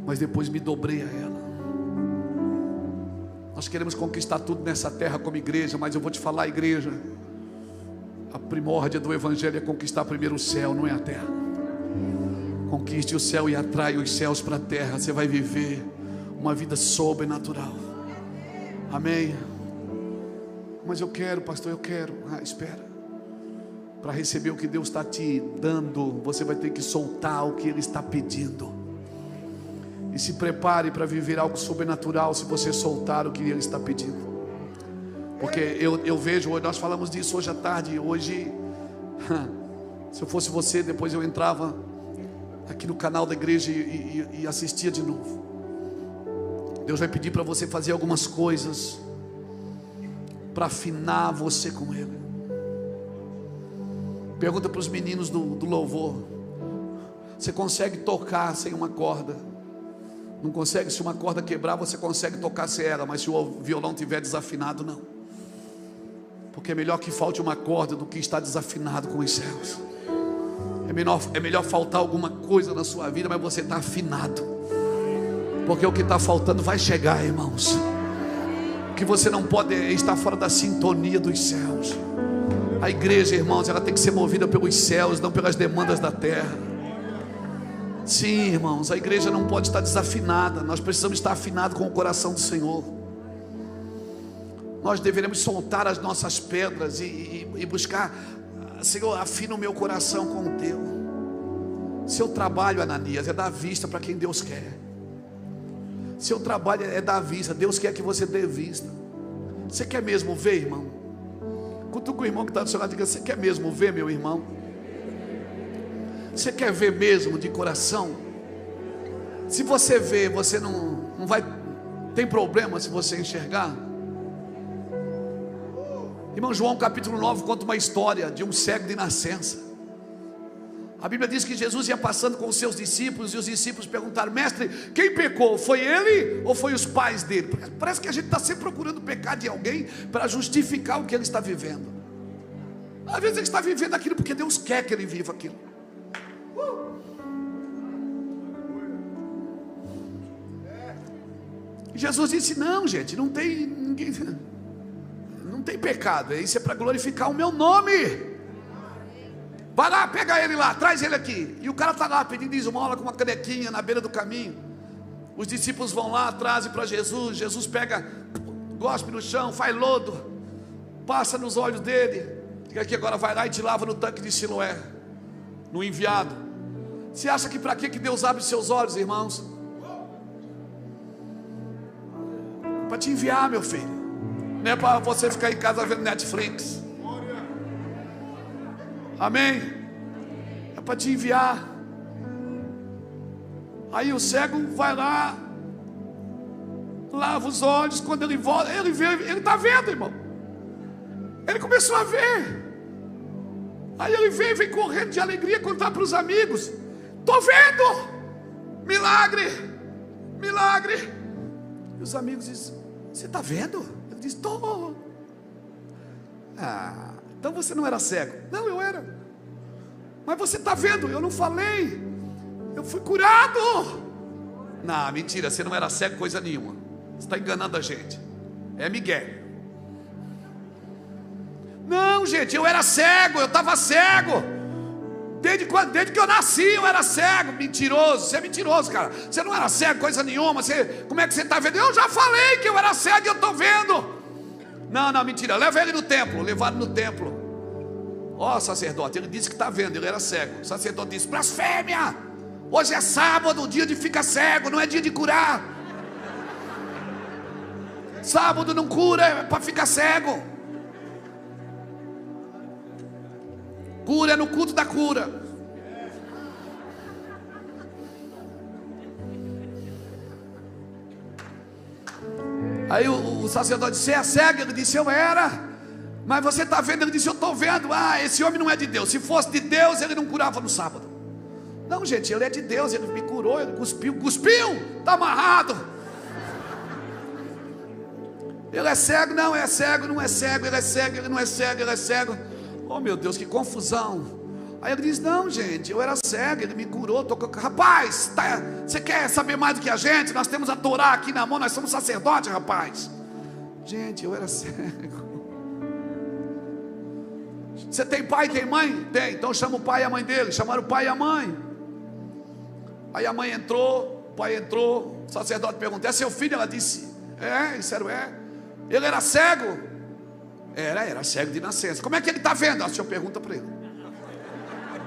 mas depois me dobrei a ela. Nós queremos conquistar tudo nessa terra como igreja, mas eu vou te falar, igreja, a primórdia do evangelho é conquistar primeiro o céu, não é a terra. Conquiste o céu e atrai os céus para a terra. Você vai viver uma vida sobrenatural. Amém. Mas eu quero, pastor, eu quero. Espera. Para receber o que Deus está te dando, você vai ter que soltar o que Ele está pedindo. E se prepare para viver algo sobrenatural se você soltar o que Ele está pedindo. Porque eu vejo, nós falamos disso hoje à tarde. Hoje, se eu fosse você, depois eu entrava aqui no canal da igreja e assistia de novo. Deus vai pedir para você fazer algumas coisas para afinar você com Ele. Pergunta para os meninos do louvor: você consegue tocar sem uma corda? Não consegue? Se uma corda quebrar, você consegue tocar sem ela, mas se o violão estiver desafinado, não. Porque é melhor que falte uma corda do que estar desafinado com os céus. É melhor faltar alguma coisa na sua vida, mas você está afinado. Porque o que está faltando vai chegar, irmãos. Que você não pode estar fora da sintonia dos céus. A igreja, irmãos, ela tem que ser movida pelos céus, não pelas demandas da terra. Sim, irmãos, a igreja não pode estar desafinada. Nós precisamos estar afinados com o coração do Senhor. Nós deveremos soltar as nossas pedras e buscar: Senhor, afina o meu coração com o teu. Seu trabalho, Ananias, é dar vista para quem Deus quer. Seu trabalho é dar vista. Deus quer que você dê vista. Você quer mesmo ver, irmão? Cutuca o irmão que está do seu lado e diga: você quer mesmo ver, meu irmão? Você quer ver mesmo de coração? Se você ver, você não vai. Tem problema se você enxergar? Irmão, João capítulo 9 conta uma história de um cego de nascença. A Bíblia diz que Jesus ia passando com os seus discípulos, e os discípulos perguntaram: mestre, quem pecou? Foi ele ou foi os pais dele? Parece que a gente está sempre procurando pecar de alguém para justificar o que ele está vivendo. Às vezes ele está vivendo aquilo porque Deus quer que ele viva aquilo. E Jesus disse: não, gente, não tem ninguém, não tem pecado, isso é para glorificar o meu nome. Vai lá, pega ele lá, traz ele aqui. E o cara está lá pedindo esmola com uma canequinha na beira do caminho. Os discípulos vão lá, trazem para Jesus. Jesus pega, gospe no chão, faz lodo, passa nos olhos dele. Diga aqui agora, vai lá e te lava no tanque de Siloé, no enviado. Você acha que para que Deus abre seus olhos, irmãos? Para te enviar, meu filho. Não é para você ficar em casa vendo Netflix. Amém? É para te enviar. Aí o cego vai lá, lava os olhos. Quando ele volta, ele está vendo, irmão. Ele começou a ver. Aí ele vem correndo de alegria contar para os amigos: estou vendo, milagre, milagre. E os amigos dizem: você está vendo? Ele diz: estou. Então você não era cego? Não, eu era. Mas você está vendo? Eu não falei. Eu fui curado. Não, mentira, você não era cego coisa nenhuma. Você está enganando a gente. É Miguel. Não, gente, eu era cego, eu estava cego. Desde que eu nasci eu era cego. Mentiroso, você é mentiroso, cara. Você não era cego coisa nenhuma. Como é que você está vendo? Eu já falei que eu era cego e eu estou vendo. Não, mentira, leva ele no templo. Levaram no templo. Ó, sacerdote, ele disse que está vendo, ele era cego. O sacerdote disse: blasfêmia, hoje é sábado, dia de ficar cego, não é dia de curar. Sábado não cura, é para ficar cego. Cura é no culto da cura. Aí o sacerdote disse: você é cego? Ele disse: eu era. Mas você está vendo? Ele disse: eu estou vendo. Esse homem não é de Deus. Se fosse de Deus, ele não curava no sábado. Não, gente, ele é de Deus. Ele me curou, ele cuspiu, está amarrado. Ele é cego, não é cego, não é cego. Ele é cego, ele não é cego, ele é cego. Oh meu Deus, que confusão. Aí ele diz: não, gente, eu era cego, ele me curou. Rapaz, você quer saber mais do que a gente? Nós temos a Torá aqui na mão, nós somos sacerdotes, rapaz. Gente, eu era cego. Você tem pai, tem mãe? Tem, então chama o pai e a mãe dele. Chamaram o pai e a mãe. Aí a mãe entrou, o pai entrou. O sacerdote perguntou: é seu filho? Ela disse: é, disseram: é. Ele era cego? Era cego de nascença. Como é que ele está vendo? O senhor pergunta para ele.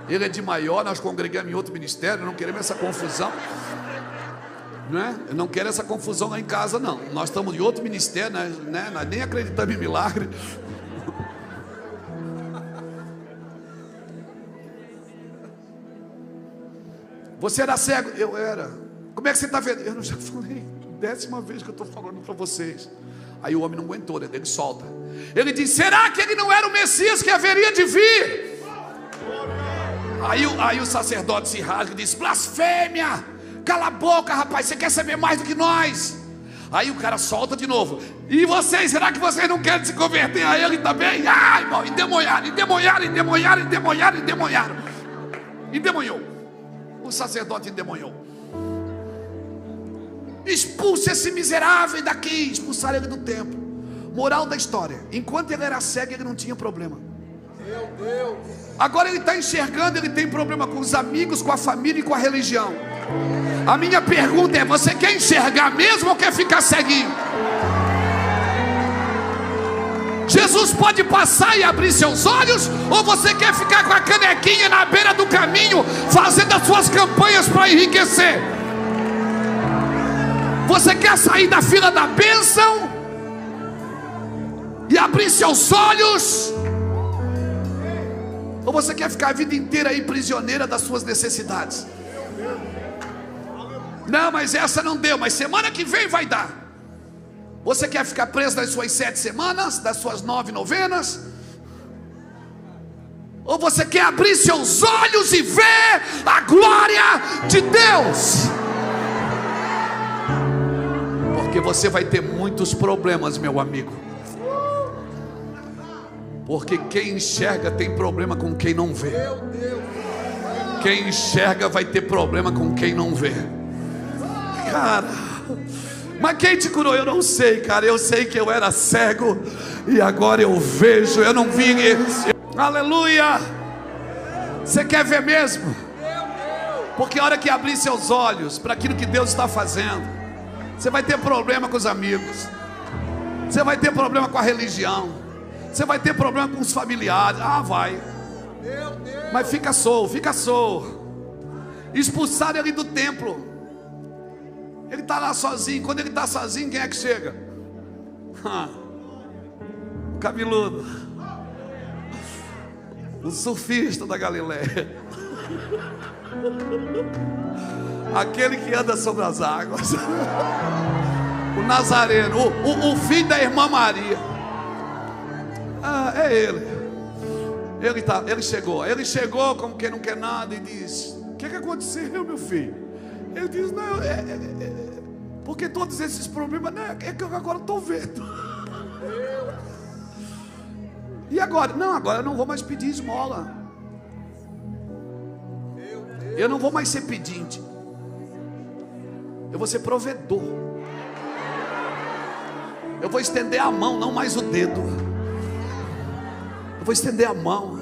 Ele é de Maior, nós congregamos em outro ministério, não queremos essa confusão, né? Eu não quero essa confusão lá em casa, não. Nós estamos em outro ministério, né? Nós nem acreditamos em milagre. Você era cego? Eu era. Como é que você está vendo? Eu não já falei, 10ª vez que eu estou falando para vocês. Aí o homem não aguentou, né? Ele solta. Ele diz: será que ele não era o Messias que haveria de vir? Aí o sacerdote se rasga e diz: blasfêmia! Cala a boca, rapaz, você quer saber mais do que nós? Aí o cara solta de novo: e vocês, será que vocês não querem se converter a ele também? Ai, irmão, endemoniou. O sacerdote endemoniou. Expulse esse miserável daqui. Expulsaram ele do templo. Moral da história: enquanto ele era cego, ele não tinha problema. Meu Deus. Agora ele está enxergando, ele tem problema com os amigos, com a família e com a religião. A minha pergunta é: você quer enxergar mesmo ou quer ficar ceguinho? Jesus pode passar e abrir seus olhos, ou você quer ficar com a canequinha na beira do caminho, fazendo as suas campanhas para enriquecer? Você quer sair da fila da bênção e abrir seus olhos, ou você quer ficar a vida inteira aí prisioneira das suas necessidades? Não, mas essa não deu, mas semana que vem vai dar. Você quer ficar preso nas suas 7 semanas, das suas 9 novenas? Ou você quer abrir seus olhos e ver a glória de Deus? Porque você vai ter muitos problemas, meu amigo. Porque quem enxerga tem problema com quem não vê. Quem enxerga vai ter problema com quem não vê. Cara, mas quem te curou? Eu não sei, cara. Eu sei que eu era cego e agora eu vejo. Eu não vi. Aleluia. Você quer ver mesmo? Porque a hora que abrir seus olhos para aquilo que Deus está fazendo, você vai ter problema com os amigos, você vai ter problema com a religião, você vai ter problema com os familiares. Vai. Mas fica solto. Expulsaram ele do templo. Ele está lá sozinho. Quando ele está sozinho, quem é que chega? O cabeludo, o surfista da Galileia, aquele que anda sobre as águas, o Nazareno, o filho da irmã Maria. É ele. Ele chegou como quem não quer nada e diz: o que aconteceu, meu filho? Ele diz: não, porque todos esses problemas, né, é que eu agora estou vendo. E agora? Não, agora eu não vou mais pedir esmola. Eu não vou mais ser pedinte. Eu vou ser provedor. Eu vou estender a mão, não mais o dedo. Eu vou estender a mão.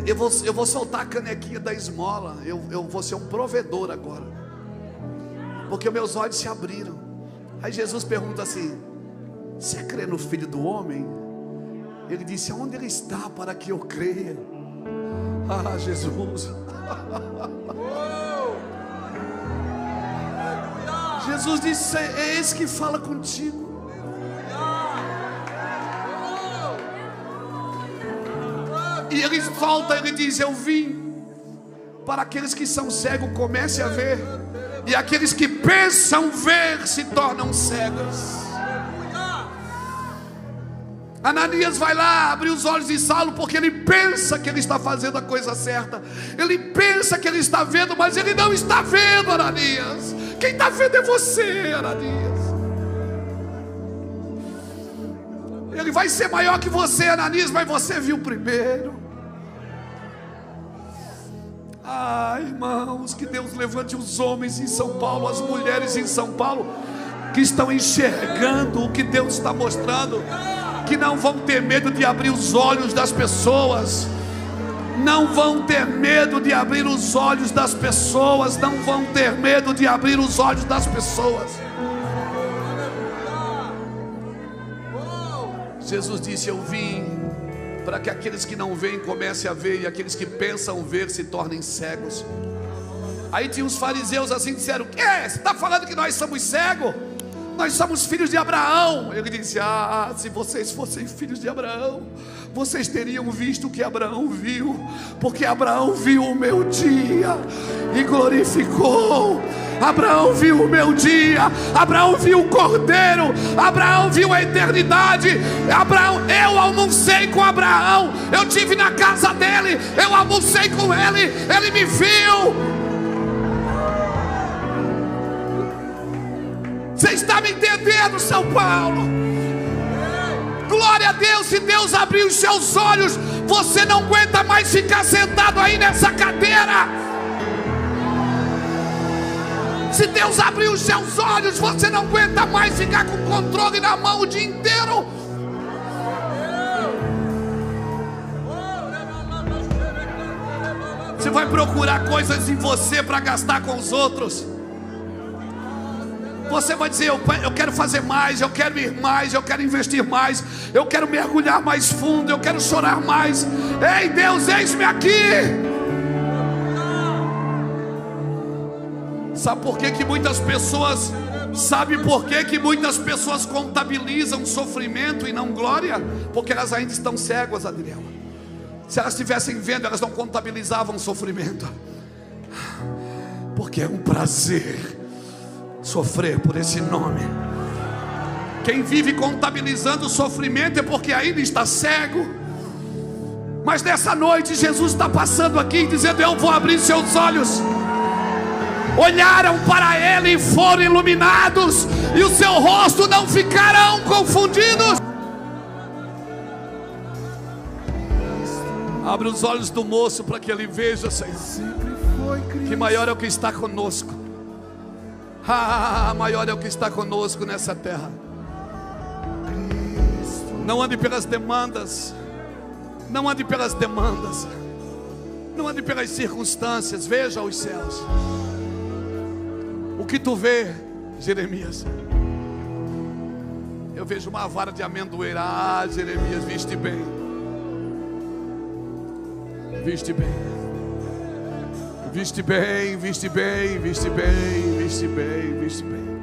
Eu vou soltar a canequinha da esmola. Eu vou ser um provedor agora, porque meus olhos se abriram. Aí Jesus pergunta assim: você crê no Filho do Homem? Ele disse: onde ele está para que eu creia? Jesus. Jesus disse: é esse que fala contigo. E ele volta, ele diz: eu vim para aqueles que são cegos comecem a ver, e aqueles que pensam ver se tornam cegos. Ananias vai lá abrir os olhos de Saulo, porque ele pensa que ele está fazendo a coisa certa, ele pensa que ele está vendo, mas ele não está vendo, Ananias. Quem está vendo é você, Ananias. Ele vai ser maior que você, Ananias, mas você viu primeiro. Irmãos, que Deus levante os homens em São Paulo, as mulheres em São Paulo, que estão enxergando o que Deus está mostrando, que não vão ter medo de abrir os olhos das pessoas, não vão ter medo de abrir os olhos das pessoas, não vão ter medo de abrir os olhos das pessoas. Jesus disse: eu vim para que aqueles que não veem comecem a ver, e aqueles que pensam ver se tornem cegos. Aí tinha uns fariseus assim, disseram: o quê? Você está falando que nós somos cegos? Nós somos filhos de Abraão. Ele disse: se vocês fossem filhos de Abraão, vocês teriam visto o que Abraão viu, porque Abraão viu o meu dia e glorificou. Abraão viu o meu dia, Abraão viu o Cordeiro, Abraão viu a eternidade. Eu almocei com Abraão, eu estive na casa dele, eu almocei com ele, ele me viu. Você está me entendendo, São Paulo? Glória a Deus. Se Deus abrir os seus olhos, você não aguenta mais ficar sentado aí nessa cadeira. Se Deus abrir os seus olhos, você não aguenta mais ficar com o controle na mão o dia inteiro. Você vai procurar coisas em você para gastar com os outros. Você vai dizer: eu quero fazer mais, eu quero ir mais, eu quero investir mais, eu quero mergulhar mais fundo, eu quero chorar mais. Ei Deus, eis-me aqui. Sabe por que muitas pessoas, contabilizam sofrimento e não glória? Porque elas ainda estão cegas, Adriel. Se elas estivessem vendo, elas não contabilizavam sofrimento. Porque é um prazer sofrer por esse nome. Quem vive contabilizando o sofrimento é porque ainda está cego. Mas nessa noite Jesus está passando aqui dizendo: eu vou abrir seus olhos. Olharam para ele e foram iluminados, e o seu rosto não ficarão confundidos. Abre os olhos do moço para que ele veja, Senhor, que maior é o que está conosco. Maior é o que está conosco nessa terra. Não ande pelas demandas, não ande pelas demandas, não ande pelas circunstâncias. Veja os céus. O que tu vê, Jeremias? Eu vejo uma vara de amendoeira. Jeremias, viste bem. Viste bem. Viste bem, viste bem, viste bem, viste bem, viste bem.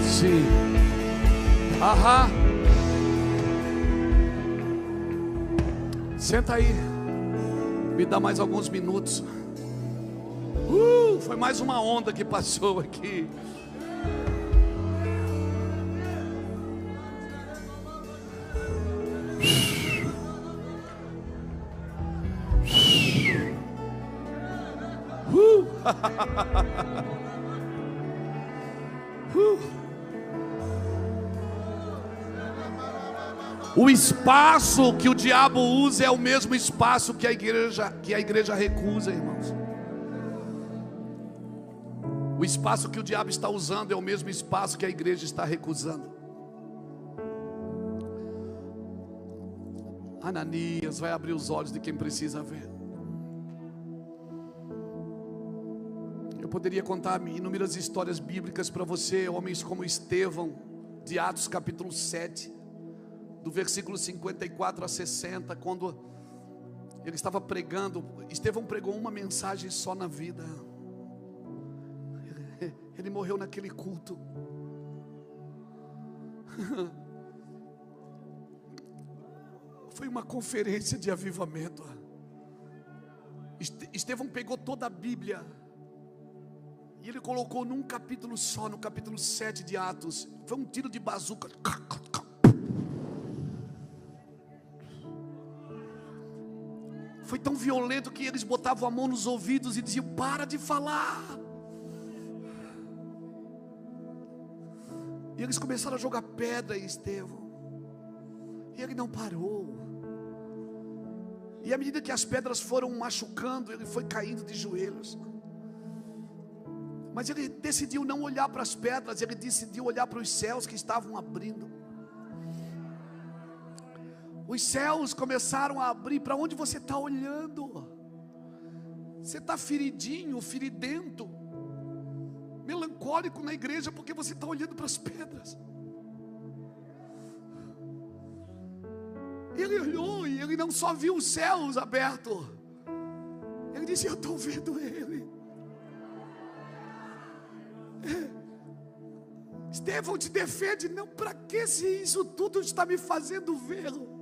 Sim. Senta aí. Me dá mais alguns minutos. Foi mais uma onda que passou aqui. O espaço que o diabo usa é o mesmo espaço que a igreja recusa, irmãos. O espaço que o diabo está usando é o mesmo espaço que a igreja está recusando. Ananias vai abrir os olhos de quem precisa ver. Eu poderia contar inúmeras histórias bíblicas para você, homens como Estevão, de Atos capítulo 7, do versículo 54 a 60, quando ele estava pregando. Estevão pregou uma mensagem só na vida. Ele morreu naquele culto. Foi uma conferência de avivamento. Estevão pegou toda a Bíblia E ele colocou num capítulo só, no capítulo 7 de Atos. Foi um tiro de bazuca. Foi tão violento que eles botavam a mão nos ouvidos e diziam: para de falar. E eles começaram a jogar pedra em Estevão. E ele não parou. E à medida que as pedras foram machucando, ele foi caindo de joelhos. Mas ele decidiu não olhar para as pedras, ele decidiu olhar para os céus que estavam abrindo. Os céus começaram a abrir. Para onde você está olhando? Você está feridinho, feridento, melancólico na igreja porque você está olhando para as pedras. Ele olhou e ele não só viu os céus abertos, ele disse: eu estou vendo ele. Estevão te defende. Não, para que se isso tudo está me fazendo vê-lo?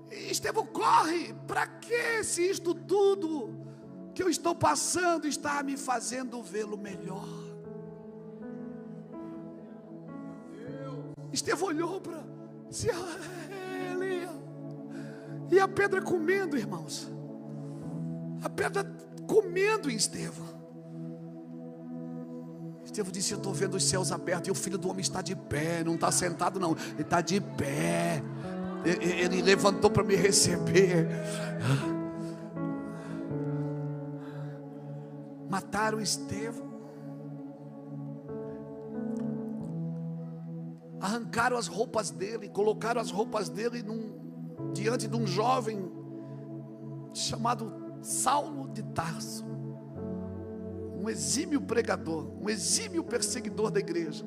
Estevão corre. Para que se isto tudo que eu estou passando está me fazendo vê-lo melhor? Estevão olhou para ele, e a pedra comendo, irmãos, a pedra comendo em Estevão. Estevão disse: eu estou vendo os céus abertos e o Filho do Homem está de pé. Não está sentado não, ele está de pé. Ele levantou para me receber. Mataram Estevão, arrancaram as roupas dele, colocaram as roupas dele diante de um jovem chamado Saulo de Tarso, um exímio pregador, um exímio perseguidor da igreja.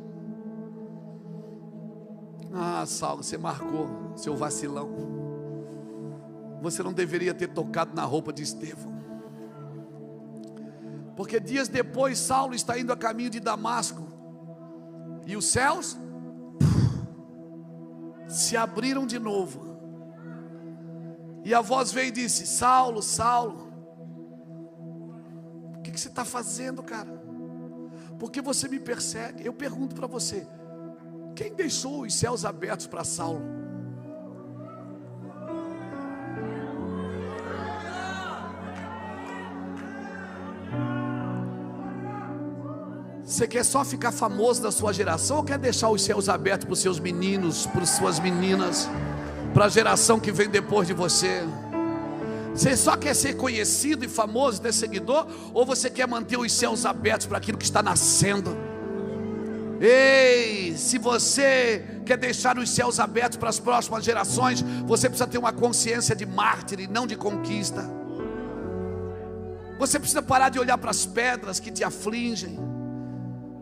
Ah, Saulo, você marcou, seu vacilão. Você não deveria ter tocado na roupa de Estevão. Porque dias depois Saulo está indo a caminho de Damasco, e os céus se abriram de novo. E a voz veio e disse: Saulo, Saulo, o que você está fazendo, cara? Por que você me persegue? Eu pergunto para você: quem deixou os céus abertos para Saulo? Você quer só ficar famoso da sua geração, ou quer deixar os céus abertos para os seus meninos, para as suas meninas, para a geração que vem depois de você? Você só quer ser conhecido e famoso, ter seguidor, ou você quer manter os céus abertos para aquilo que está nascendo? Ei, se você quer deixar os céus abertos para as próximas gerações, você precisa ter uma consciência de mártir e não de conquista. Você precisa parar de olhar para as pedras que te afligem,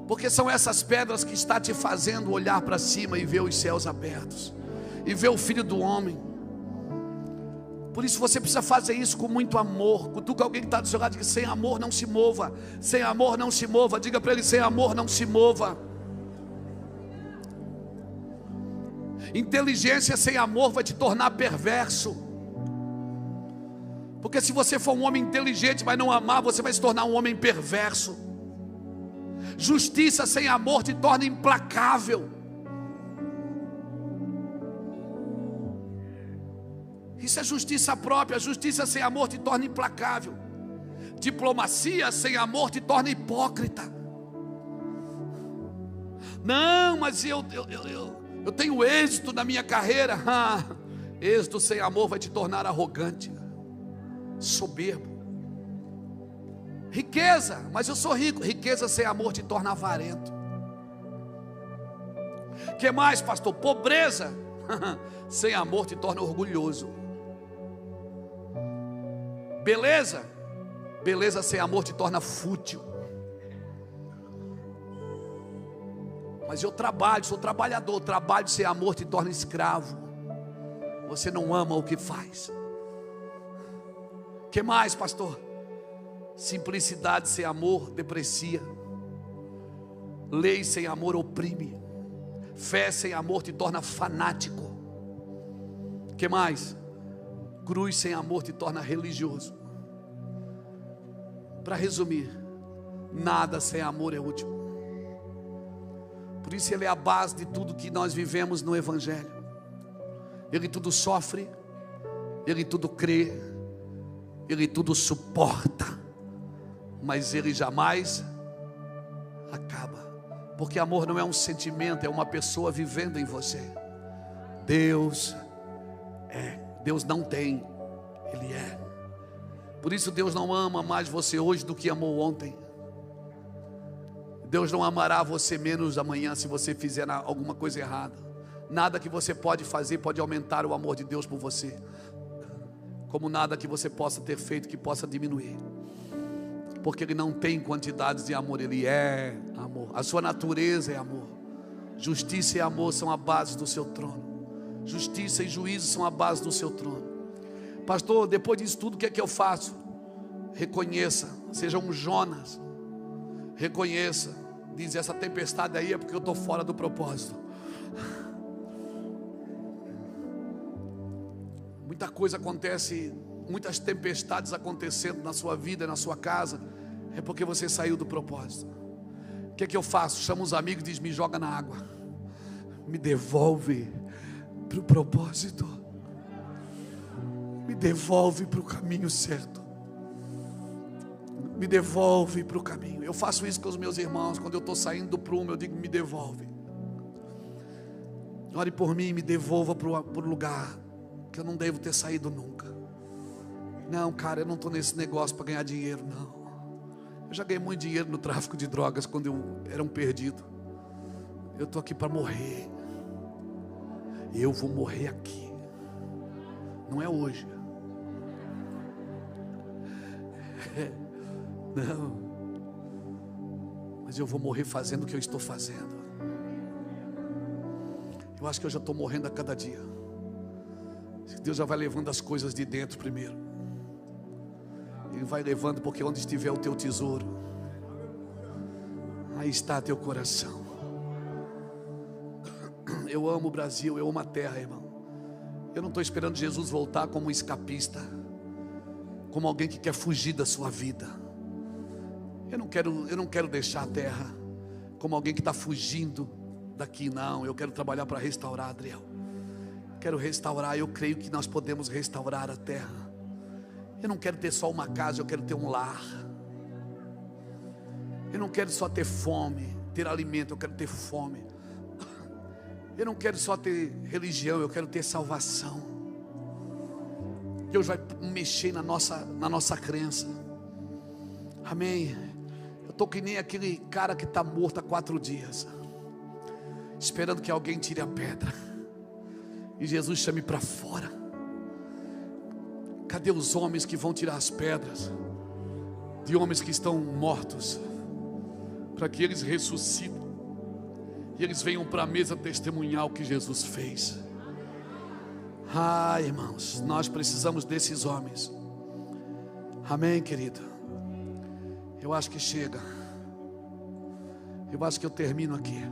porque são essas pedras que estão te fazendo olhar para cima e ver os céus abertos, e ver o Filho do Homem. Por isso você precisa fazer isso com muito amor. Cutuca alguém que está do seu lado e diga: sem amor não se mova. Sem amor não se mova. Diga para ele: sem amor não se mova. Inteligência sem amor vai te tornar perverso. Porque se você for um homem inteligente, mas não amar, você vai se tornar um homem perverso. Justiça sem amor te torna implacável. Isso é justiça própria. Justiça sem amor te torna implacável. Diplomacia sem amor te torna hipócrita. Não, mas eu tenho êxito na minha carreira. Êxito sem amor vai te tornar arrogante, soberbo. Riqueza, mas eu sou rico. Riqueza sem amor te torna avarento. Que mais, pastor? Pobreza sem amor te torna orgulhoso. Beleza, beleza sem amor te torna fútil. Mas eu trabalho, sou trabalhador. Trabalho sem amor te torna escravo. Você não ama o que faz. Que mais, pastor? Simplicidade sem amor deprecia. Lei sem amor oprime. Fé sem amor te torna fanático. Que mais? Cruz sem amor te torna religioso. Para resumir, nada sem amor é útil. Por isso ele é a base de tudo que nós vivemos no Evangelho. Ele tudo sofre, ele tudo crê, ele tudo suporta, mas ele jamais acaba. Porque amor não é um sentimento, é uma pessoa vivendo em você. Deus não tem, Ele é. Por isso Deus não ama mais você hoje do que amou ontem. Deus não amará você menos amanhã se você fizer alguma coisa errada. Nada que você pode fazer pode aumentar o amor de Deus por você, como nada que você possa ter feito que possa diminuir. Porque Ele não tem quantidades de amor, Ele é amor. A sua natureza é amor. Justiça e amor são a base do seu trono. Justiça e juízo são a base do seu trono. Pastor, depois disso tudo, o que é que eu faço? Reconheça, seja um Jonas. Reconheça, diz: essa tempestade aí é porque eu estou fora do propósito. Muita coisa acontece, muitas tempestades acontecendo na sua vida, na sua casa, é porque você saiu do propósito. O que é que eu faço? Chamo os amigos e diz: me joga na água, me devolve para o propósito, me devolve para o caminho certo, me devolve para o caminho. Eu faço isso com os meus irmãos. Quando eu estou saindo do prumo, eu digo: me devolve, ore por mim, me devolva para o lugar que eu não devo ter saído nunca. Não, cara, eu não estou nesse negócio para ganhar dinheiro, não. Eu já ganhei muito dinheiro no tráfico de drogas quando eu era um perdido. Eu estou aqui para morrer. Eu vou morrer aqui. Não é hoje. Não. Mas eu vou morrer fazendo o que eu estou fazendo. Eu acho que eu já estou morrendo a cada dia. Deus já vai levando as coisas de dentro primeiro. Ele vai levando, porque onde estiver o teu tesouro, aí está teu coração. Eu amo o Brasil, eu amo a terra, irmão. Eu não estou esperando Jesus voltar como um escapista, como alguém que quer fugir da sua vida. Eu não quero deixar a terra como alguém que está fugindo daqui, não. Eu quero trabalhar para restaurar, Adriel. Quero restaurar, eu creio que nós podemos restaurar a terra. Eu não quero ter só uma casa, eu quero ter um lar. Eu não quero só ter fome, ter alimento, eu quero ter fome. Eu não quero só ter religião, eu quero ter salvação. Deus vai mexer na nossa crença. Amém. Eu estou que nem aquele cara que está morto há 4 dias, esperando que alguém tire a pedra e Jesus chame para fora. Cadê os homens que vão tirar as pedras de homens que estão mortos, para que eles ressuscitem e eles venham para a mesa testemunhar o que Jesus fez? Ah, irmãos, nós precisamos desses homens. Amém, querido? Eu acho que chega. Eu acho que eu termino aqui.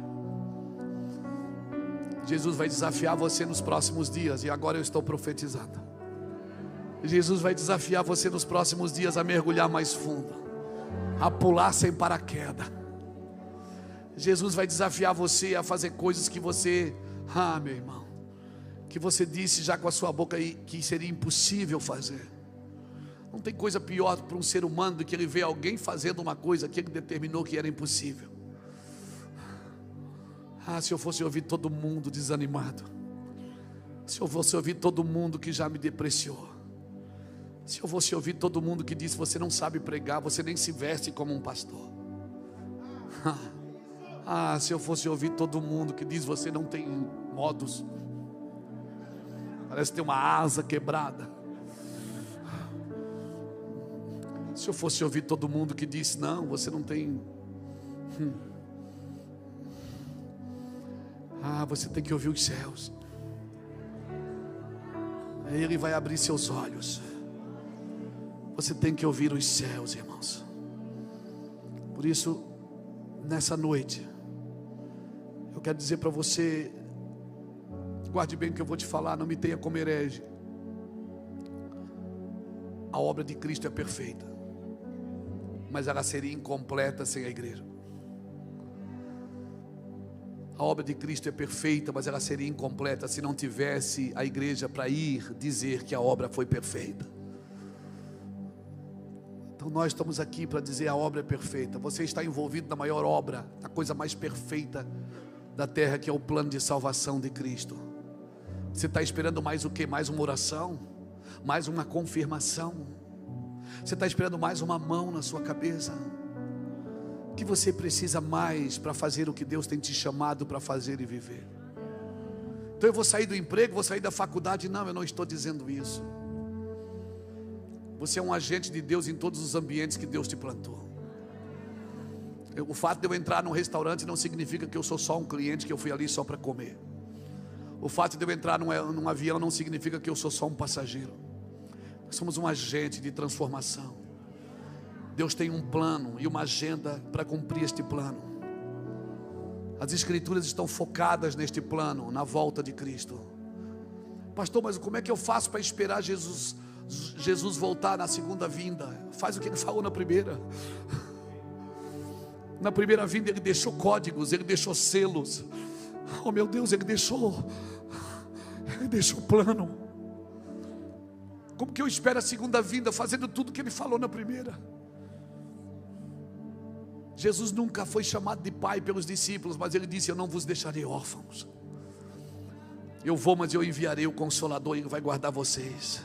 Jesus vai desafiar você nos próximos dias, e agora eu estou profetizando. Jesus vai desafiar você nos próximos dias a mergulhar mais fundo, a pular sem paraquedas. Jesus vai desafiar você a fazer coisas que você, meu irmão, que você disse já com a sua boca aí que seria impossível fazer. Não tem coisa pior para um ser humano do que ele ver alguém fazendo uma coisa que ele determinou que era impossível. Se eu fosse ouvir todo mundo desanimado, se eu fosse ouvir todo mundo que já me depreciou, se eu fosse ouvir todo mundo que disse: você não sabe pregar, você nem se veste como um pastor. Se eu fosse ouvir todo mundo que diz: você não tem modos, parece ter uma asa quebrada. Se eu fosse ouvir todo mundo que disse: não, você não tem. Você tem que ouvir os céus. Ele vai abrir seus olhos. Você tem que ouvir os céus, irmãos. Por isso, nessa noite, eu quero dizer para você: guarde bem o que eu vou te falar, não me tenha como herege. A obra de Cristo é perfeita. mas ela seria incompleta sem a igreja. A obra de Cristo é perfeita, mas ela seria incompleta se não tivesse a igreja para ir dizer que a obra foi perfeita. Então nós estamos aqui para dizer: a obra é perfeita. Você está envolvido na maior obra, na coisa mais perfeita da terra, que é o plano de salvação de Cristo. Você está esperando mais o quê? Mais uma oração? Mais uma confirmação? Você está esperando mais uma mão na sua cabeça? O que você precisa mais para fazer o que Deus tem te chamado para fazer e viver? Então eu vou sair do emprego, vou sair da faculdade? Não, eu não estou dizendo isso. Você é um agente de Deus em todos os ambientes que Deus te plantou. O fato de eu entrar num restaurante não significa que eu sou só um cliente, que eu fui ali só para comer. O fato de eu entrar num avião não significa que eu sou só um passageiro. Nós somos um agente de transformação. Deus tem um plano e uma agenda para cumprir este plano. As escrituras estão focadas neste plano, na volta de Cristo. Pastor, mas como é que eu faço para esperar Jesus voltar na segunda vinda? Faz o que ele falou na primeira. Na primeira vinda ele deixou códigos, ele deixou selos. Oh meu Deus, ele deixou plano. Como que eu espero a segunda vinda? Fazendo tudo que ele falou na primeira. Jesus nunca foi chamado de pai pelos discípulos, mas ele disse: eu não vos deixarei órfãos. Eu vou, mas eu enviarei o Consolador e ele vai guardar vocês.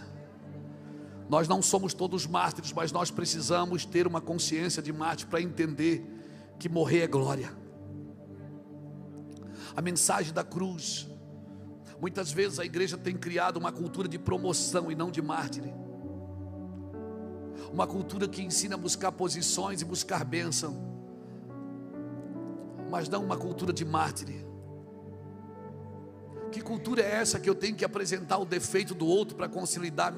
Nós não somos todos mártires, mas nós precisamos ter uma consciência de mártir para entender que morrer é glória. A mensagem da cruz. Muitas vezes a igreja tem criado uma cultura de promoção e não de mártir. Uma cultura que ensina a buscar posições e buscar bênção, mas não uma cultura de mártir. Que cultura é essa que eu tenho que apresentar o defeito do outro para consolidar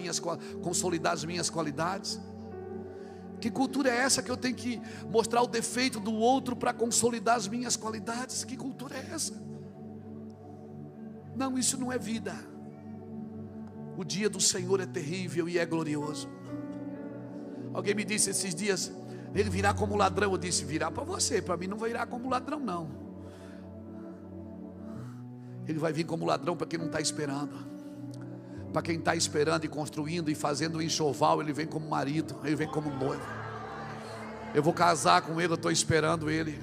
as minhas qualidades? Que cultura é essa que eu tenho que mostrar o defeito do outro para consolidar as minhas qualidades? Que cultura é essa? Não, isso não é vida. O dia do Senhor é terrível e é glorioso. Alguém me disse esses dias: ele virá como ladrão. Eu disse: virá para você, para mim não vai virar como ladrão não. Ele vai vir como ladrão para quem não está esperando. Para quem está esperando e construindo e fazendo um enxoval, ele vem como marido, ele vem como noivo. Eu vou casar com ele, eu estou esperando ele.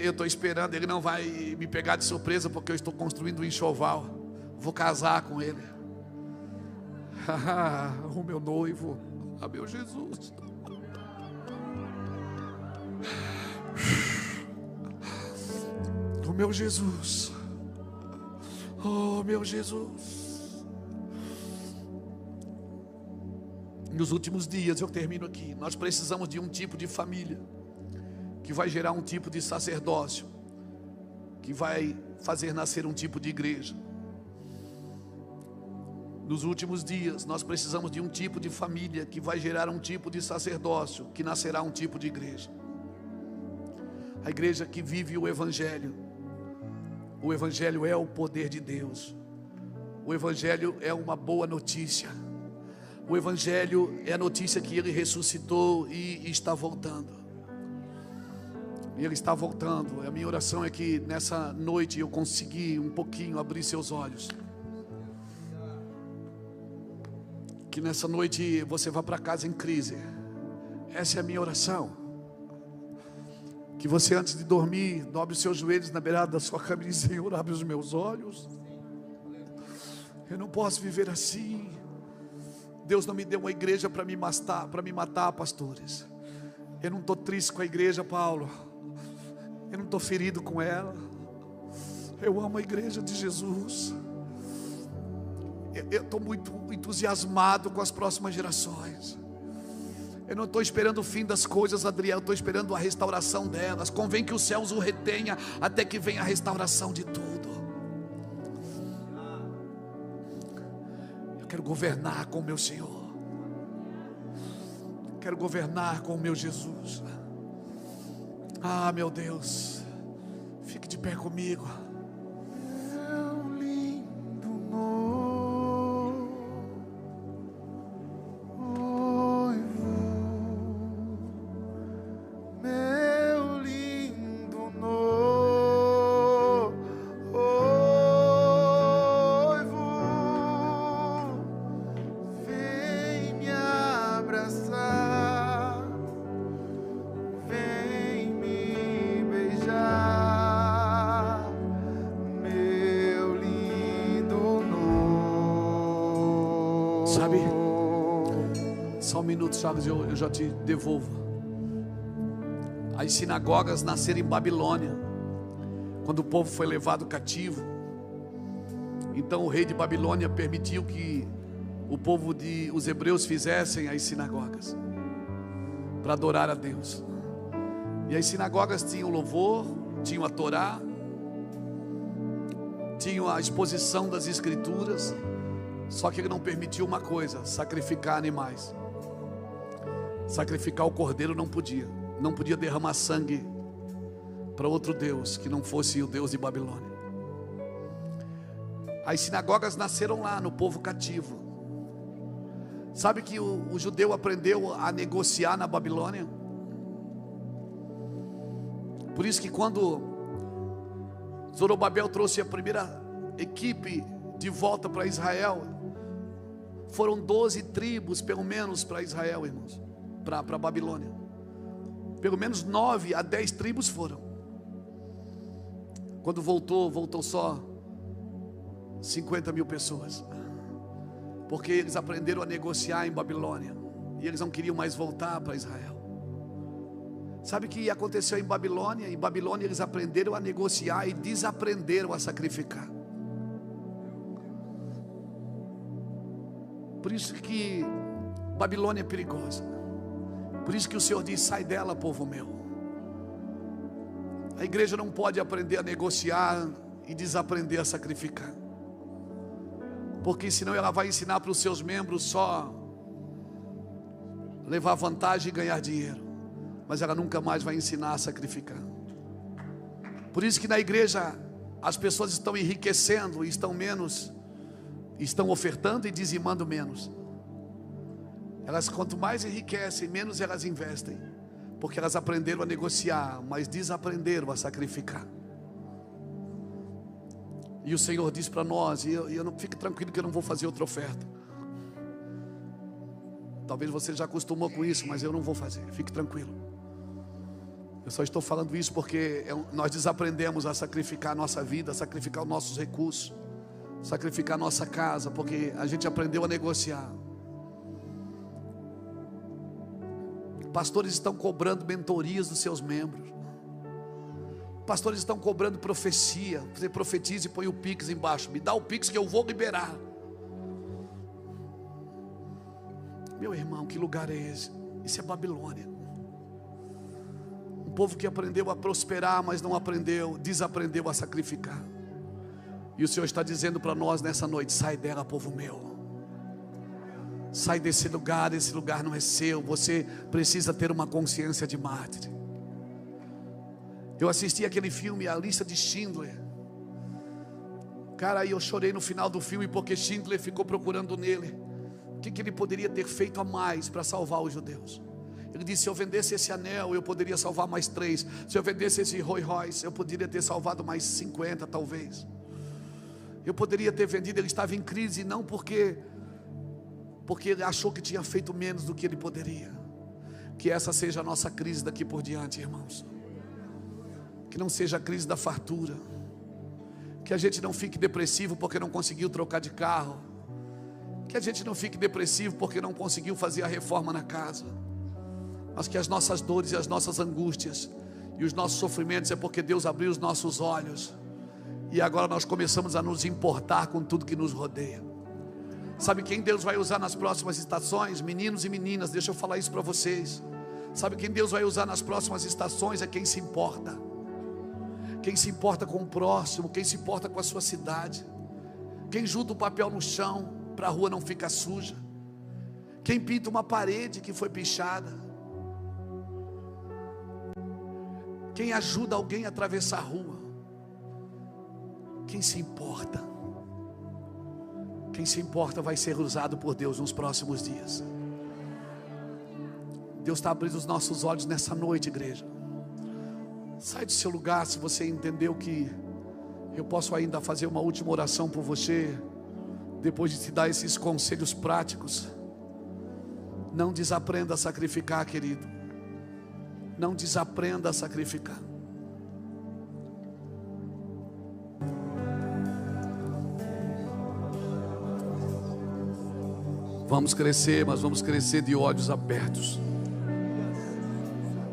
Eu estou esperando, ele não vai me pegar de surpresa porque eu estou construindo um enxoval. Vou casar com ele. O meu noivo, meu Jesus. O meu Jesus. Oh meu Jesus. Nos últimos dias, eu termino aqui, nós precisamos de um tipo de família que vai gerar um tipo de sacerdócio, que vai fazer nascer um tipo de igreja. Nos últimos dias, nós precisamos de um tipo de família que vai gerar um tipo de sacerdócio, que nascerá um tipo de igreja. A igreja que vive o Evangelho. O Evangelho é o poder de Deus. O Evangelho é uma boa notícia. O Evangelho é a notícia que Ele ressuscitou e está voltando. E Ele está voltando. A minha oração é que nessa noite eu consegui um pouquinho abrir seus olhos. Que nessa noite você vá para casa em crise. Essa é a minha oração. Que você, antes de dormir, dobre os seus joelhos na beirada da sua cama e diz: Senhor, abre os meus olhos. Eu não posso viver assim. Deus não me deu uma igreja para me matar, pastores. Eu não estou triste com a igreja, Paulo. Eu não estou ferido com ela. Eu amo a igreja de Jesus. Eu estou muito entusiasmado com as próximas gerações. Eu não estou esperando o fim das coisas, Adriel. Eu estou esperando a restauração delas. Convém que os céus o retenha até que venha a restauração de tudo. Eu quero governar com o meu Senhor. Quero governar com o meu Jesus. Ah, meu Deus, fique de pé comigo. Sabe? Só um minuto, Charles, eu já te devolvo. As sinagogas nasceram em Babilônia, quando o povo foi levado cativo. Então o rei de Babilônia permitiu que os hebreus fizessem as sinagogas para adorar a Deus. E as sinagogas tinham louvor, tinham a Torá, tinham a exposição das escrituras. Só que ele não permitiu uma coisa: sacrificar animais. Sacrificar o cordeiro não podia. Não podia derramar sangue para outro Deus que não fosse o Deus de Babilônia. As sinagogas nasceram lá no povo cativo. Sabe que o judeu aprendeu a negociar na Babilônia? Por isso que quando Zorobabel trouxe a primeira equipe de volta para Israel, foram 12 tribos pelo menos para Israel, irmãos, para a Babilônia. Pelo menos 9 a 10 tribos foram. Quando voltou só 50 mil pessoas, porque eles aprenderam a negociar em Babilônia e eles não queriam mais voltar para Israel. Sabe o que aconteceu em Babilônia? Em Babilônia eles aprenderam a negociar e desaprenderam a sacrificar. Por isso que Babilônia é perigosa. Por isso que o Senhor diz: sai dela, povo meu. A igreja não pode aprender a negociar e desaprender a sacrificar, porque senão ela vai ensinar para os seus membros só levar vantagem e ganhar dinheiro, mas ela nunca mais vai ensinar a sacrificar. Por isso que na igreja as pessoas estão enriquecendo e estão ofertando e dizimando menos. Elas, quanto mais enriquecem, menos elas investem, porque elas aprenderam a negociar, mas desaprenderam a sacrificar. E o Senhor diz para nós, e eu não fique tranquilo que eu não vou fazer outra oferta. Talvez você já acostumou com isso, mas eu não vou fazer, fique tranquilo. Eu só estou falando isso porque nós desaprendemos a sacrificar a nossa vida, a sacrificar os nossos recursos, sacrificar a nossa casa, porque a gente aprendeu a negociar. Pastores estão cobrando mentorias dos seus membros. Pastores estão cobrando profecia. Você profetiza e põe o Pix embaixo. Me dá o Pix que eu vou liberar. Meu irmão, que lugar é esse? Isso é Babilônia. Um povo que aprendeu a prosperar, mas não desaprendeu a sacrificar. E o Senhor está dizendo para nós nessa noite: sai dela, povo meu. Sai desse lugar, esse lugar não é seu. Você precisa ter uma consciência de mártir. Eu assisti aquele filme, A Lista de Schindler. Cara, aí eu chorei no final do filme, porque Schindler ficou procurando nele o que ele poderia ter feito a mais para salvar os judeus. Ele disse: se eu vendesse esse anel, eu poderia salvar mais 3. Se eu vendesse esse Rolls Royce, eu poderia ter salvado mais 50 talvez. Eu poderia ter vendido. Ele estava em crise, não porque ele achou que tinha feito menos do que ele poderia. Que essa seja a nossa crise daqui por diante, irmãos. Que não seja a crise da fartura. Que a gente não fique depressivo porque não conseguiu trocar de carro. Que a gente não fique depressivo porque não conseguiu fazer a reforma na casa. Mas que as nossas dores e as nossas angústias e os nossos sofrimentos é porque Deus abriu os nossos olhos, e agora nós começamos a nos importar com tudo que nos rodeia. Sabe quem Deus vai usar nas próximas estações? Meninos e meninas, deixa eu falar isso para vocês. Sabe quem Deus vai usar nas próximas estações? É quem se importa. Quem se importa com o próximo, quem se importa com a sua cidade. Quem junta o papel no chão para a rua não ficar suja. Quem pinta uma parede que foi pichada. Quem ajuda alguém a atravessar a rua. Quem se importa. Quem se importa vai ser usado por Deus nos próximos dias. Deus está abrindo os nossos olhos nessa noite, igreja. Sai do seu lugar se você entendeu que eu posso ainda fazer uma última oração por você, depois de te dar esses conselhos práticos. Não desaprenda a sacrificar, querido. Não desaprenda a sacrificar. Vamos crescer, mas vamos crescer de olhos abertos.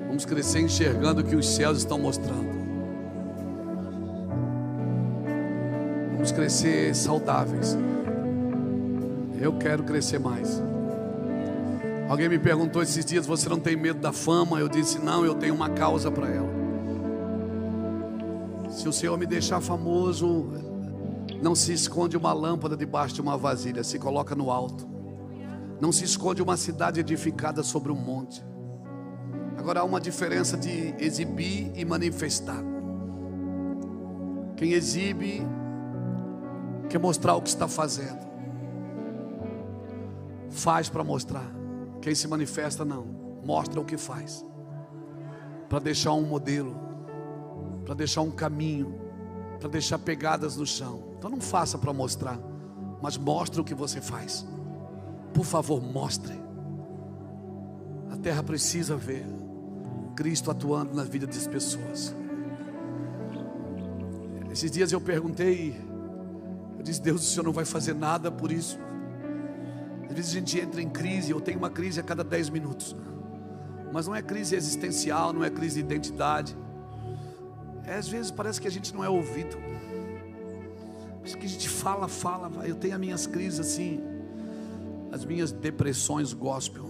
Vamos crescer enxergando o que os céus estão mostrando. Vamos crescer saudáveis. Eu quero crescer mais. Alguém me perguntou esses dias: você não tem medo da fama? Eu disse: não, eu tenho uma causa para ela. Se o Senhor me deixar famoso, não se esconde uma lâmpada debaixo de uma vasilha, se coloca no alto. Não se esconde uma cidade edificada sobre um monte. Agora há uma diferença de exibir e manifestar. Quem exibe quer mostrar o que está fazendo, faz para mostrar. Quem se manifesta não, mostra o que faz, para deixar um modelo, para deixar um caminho, para deixar pegadas no chão. Então não faça para mostrar, mas mostre o que você faz. Por favor, mostre. A terra precisa ver Cristo atuando na vida das pessoas. Esses dias eu perguntei, eu disse: Deus, o Senhor não vai fazer nada por isso? Às vezes a gente entra em crise. Eu tenho uma crise a cada 10 minutos. Mas não é crise existencial, não é crise de identidade. Às vezes parece que a gente não é ouvido. Parece que a gente fala. Eu tenho as minhas crises assim, as minhas depressões gospel.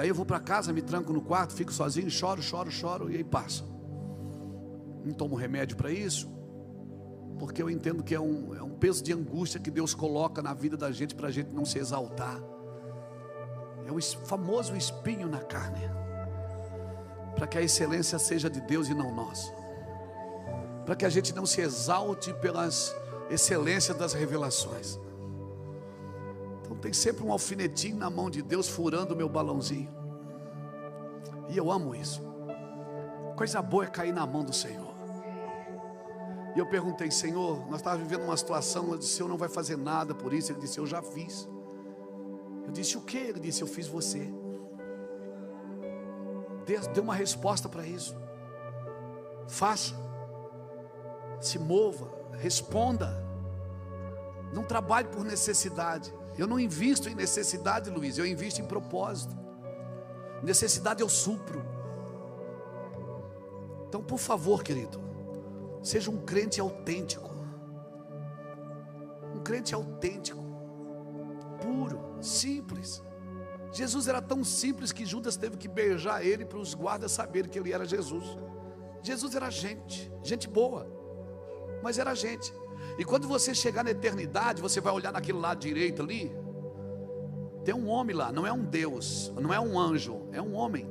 Aí eu vou para casa, me tranco no quarto, fico sozinho, choro, e aí passa. Não tomo remédio para isso, porque eu entendo que é um peso de angústia que Deus coloca na vida da gente, para a gente não se exaltar. É o famoso espinho na carne, para que a excelência seja de Deus e não nossa, para que a gente não se exalte pelas excelências das revelações. Então tem sempre um alfinetinho na mão de Deus furando o meu balãozinho, e eu amo isso. Coisa boa é cair na mão do Senhor. E eu perguntei: Senhor, nós estávamos vivendo uma situação. Eu disse: o Senhor não vai fazer nada por isso? Ele disse: eu já fiz. Eu disse: o que? Ele disse: eu fiz você. Deus deu uma resposta para isso. Faça, se mova, responda. Não trabalhe por necessidade. Eu não invisto em necessidade, Luiz, eu invisto em propósito. Necessidade eu supro. Então, por favor, querido, seja um crente autêntico. Um crente autêntico, puro, simples. Jesus era tão simples que Judas teve que beijar ele para os guardas saberem que ele era Jesus. Jesus era gente boa, mas era gente. E quando você chegar na eternidade, você vai olhar naquele lado direito ali, tem um homem lá, não é um Deus, não é um anjo, é um homem.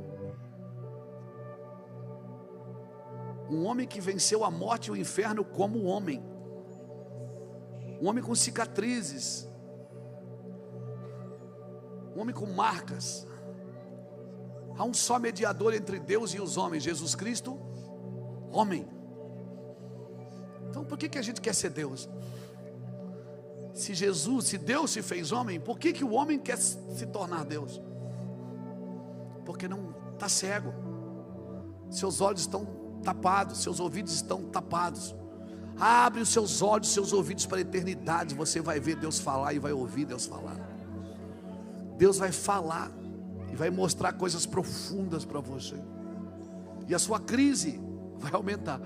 Um homem que venceu a morte e o inferno como homem. Um homem com cicatrizes. Um homem com marcas. Há um só mediador entre Deus e os homens, Jesus Cristo, homem. Então por que a gente quer ser Deus? Se Deus se fez homem, por que o homem quer se tornar Deus? Porque não está cego. Seus olhos estão tapados, seus ouvidos estão tapados. Abre os seus olhos, seus ouvidos para a eternidade. Você vai ver Deus falar e vai ouvir Deus falar. Deus vai falar e vai mostrar coisas profundas para você. E a sua crise vai aumentar,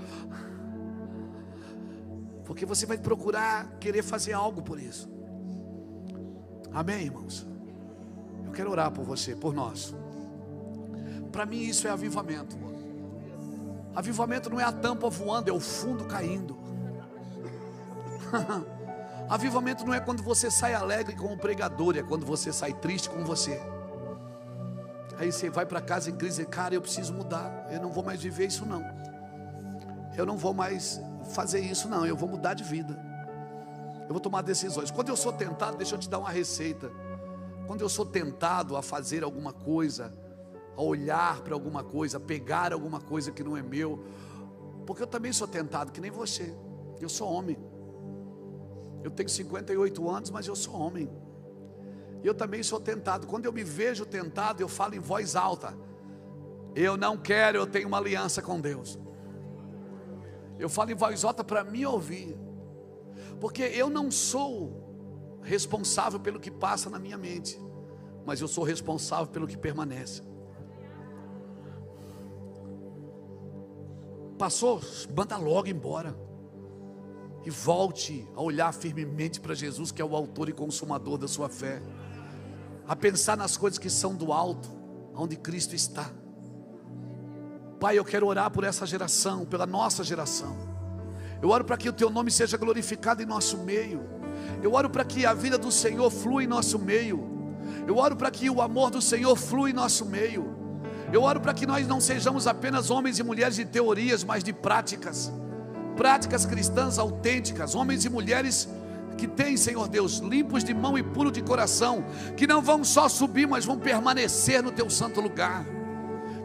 porque você vai procurar querer fazer algo por isso. Amém, irmãos? Eu quero orar por você, por nós. Para mim isso é avivamento. Avivamento não é a tampa voando, é o fundo caindo. Avivamento não é quando você sai alegre com o pregador, é quando você sai triste com você. Aí você vai para casa em crise e diz: cara, eu preciso mudar, eu não vou mais viver isso não. Eu não vou mais fazer isso não, eu vou mudar de vida. Eu vou tomar decisões. Quando eu sou tentado, deixa eu te dar uma receita. Quando eu sou tentado a fazer alguma coisa, a olhar para alguma coisa, a pegar alguma coisa que não é meu, porque eu também sou tentado que nem você. Eu sou homem. Eu tenho 58 anos, mas eu sou homem. E eu também sou tentado. Quando eu me vejo tentado, eu falo em voz alta: eu não quero, eu tenho uma aliança com Deus. Eu falo em voz alta para me ouvir, porque eu não sou responsável pelo que passa na minha mente, mas eu sou responsável pelo que permanece. Passou, manda logo embora e volte a olhar firmemente para Jesus, que é o autor e consumador da sua fé, a pensar nas coisas que são do alto, onde Cristo está. Pai, eu quero orar por essa geração, pela nossa geração. Eu oro para que o Teu nome seja glorificado em nosso meio. Eu oro para que a vida do Senhor flua em nosso meio. Eu oro para que o amor do Senhor flua em nosso meio. Eu oro para que nós não sejamos apenas homens e mulheres de teorias, mas de práticas. Práticas cristãs autênticas. Homens e mulheres que têm, Senhor Deus, limpos de mão e puros de coração, que não vão só subir, mas vão permanecer no Teu santo lugar.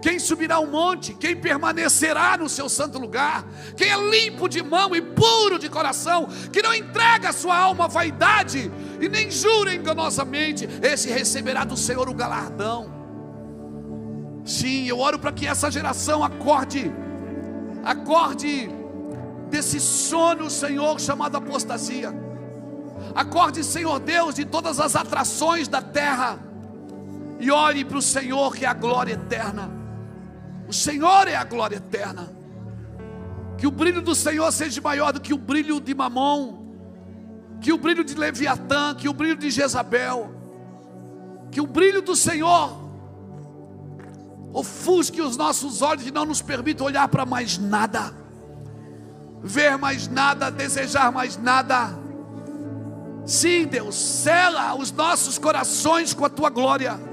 Quem subirá o monte? Quem permanecerá no seu santo lugar? Quem é limpo de mão e puro de coração, que não entrega a sua alma à vaidade e nem jura enganosamente, esse receberá do Senhor o galardão. Sim, eu oro para que essa geração acorde desse sono, Senhor, chamado apostasia. Acorde, Senhor Deus, de todas as atrações da terra e olhe para o Senhor, que é a glória eterna. O Senhor é a glória eterna. Que o brilho do Senhor seja maior do que o brilho de Mamon, que o brilho de Leviatã, que o brilho de Jezabel. Que o brilho do Senhor ofusque os nossos olhos e não nos permita olhar para mais nada, ver mais nada, desejar mais nada. Sim, Deus, sela os nossos corações com a Tua glória.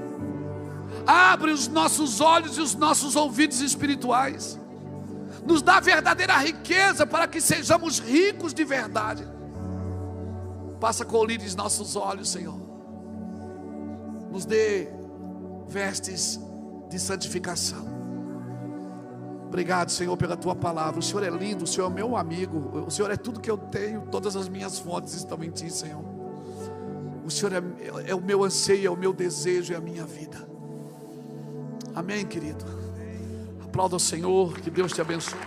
Abre os nossos olhos e os nossos ouvidos espirituais. Nos dá verdadeira riqueza para que sejamos ricos de verdade. Passa colírios nossos olhos, Senhor. Nos dê vestes de santificação. Obrigado, Senhor, pela Tua palavra. O Senhor é lindo, o Senhor é meu amigo, o Senhor é tudo que eu tenho, todas as minhas fontes estão em Ti, Senhor. O Senhor é o meu anseio, é o meu desejo, é a minha vida. Amém, querido. Aplauda o Senhor, que Deus te abençoe.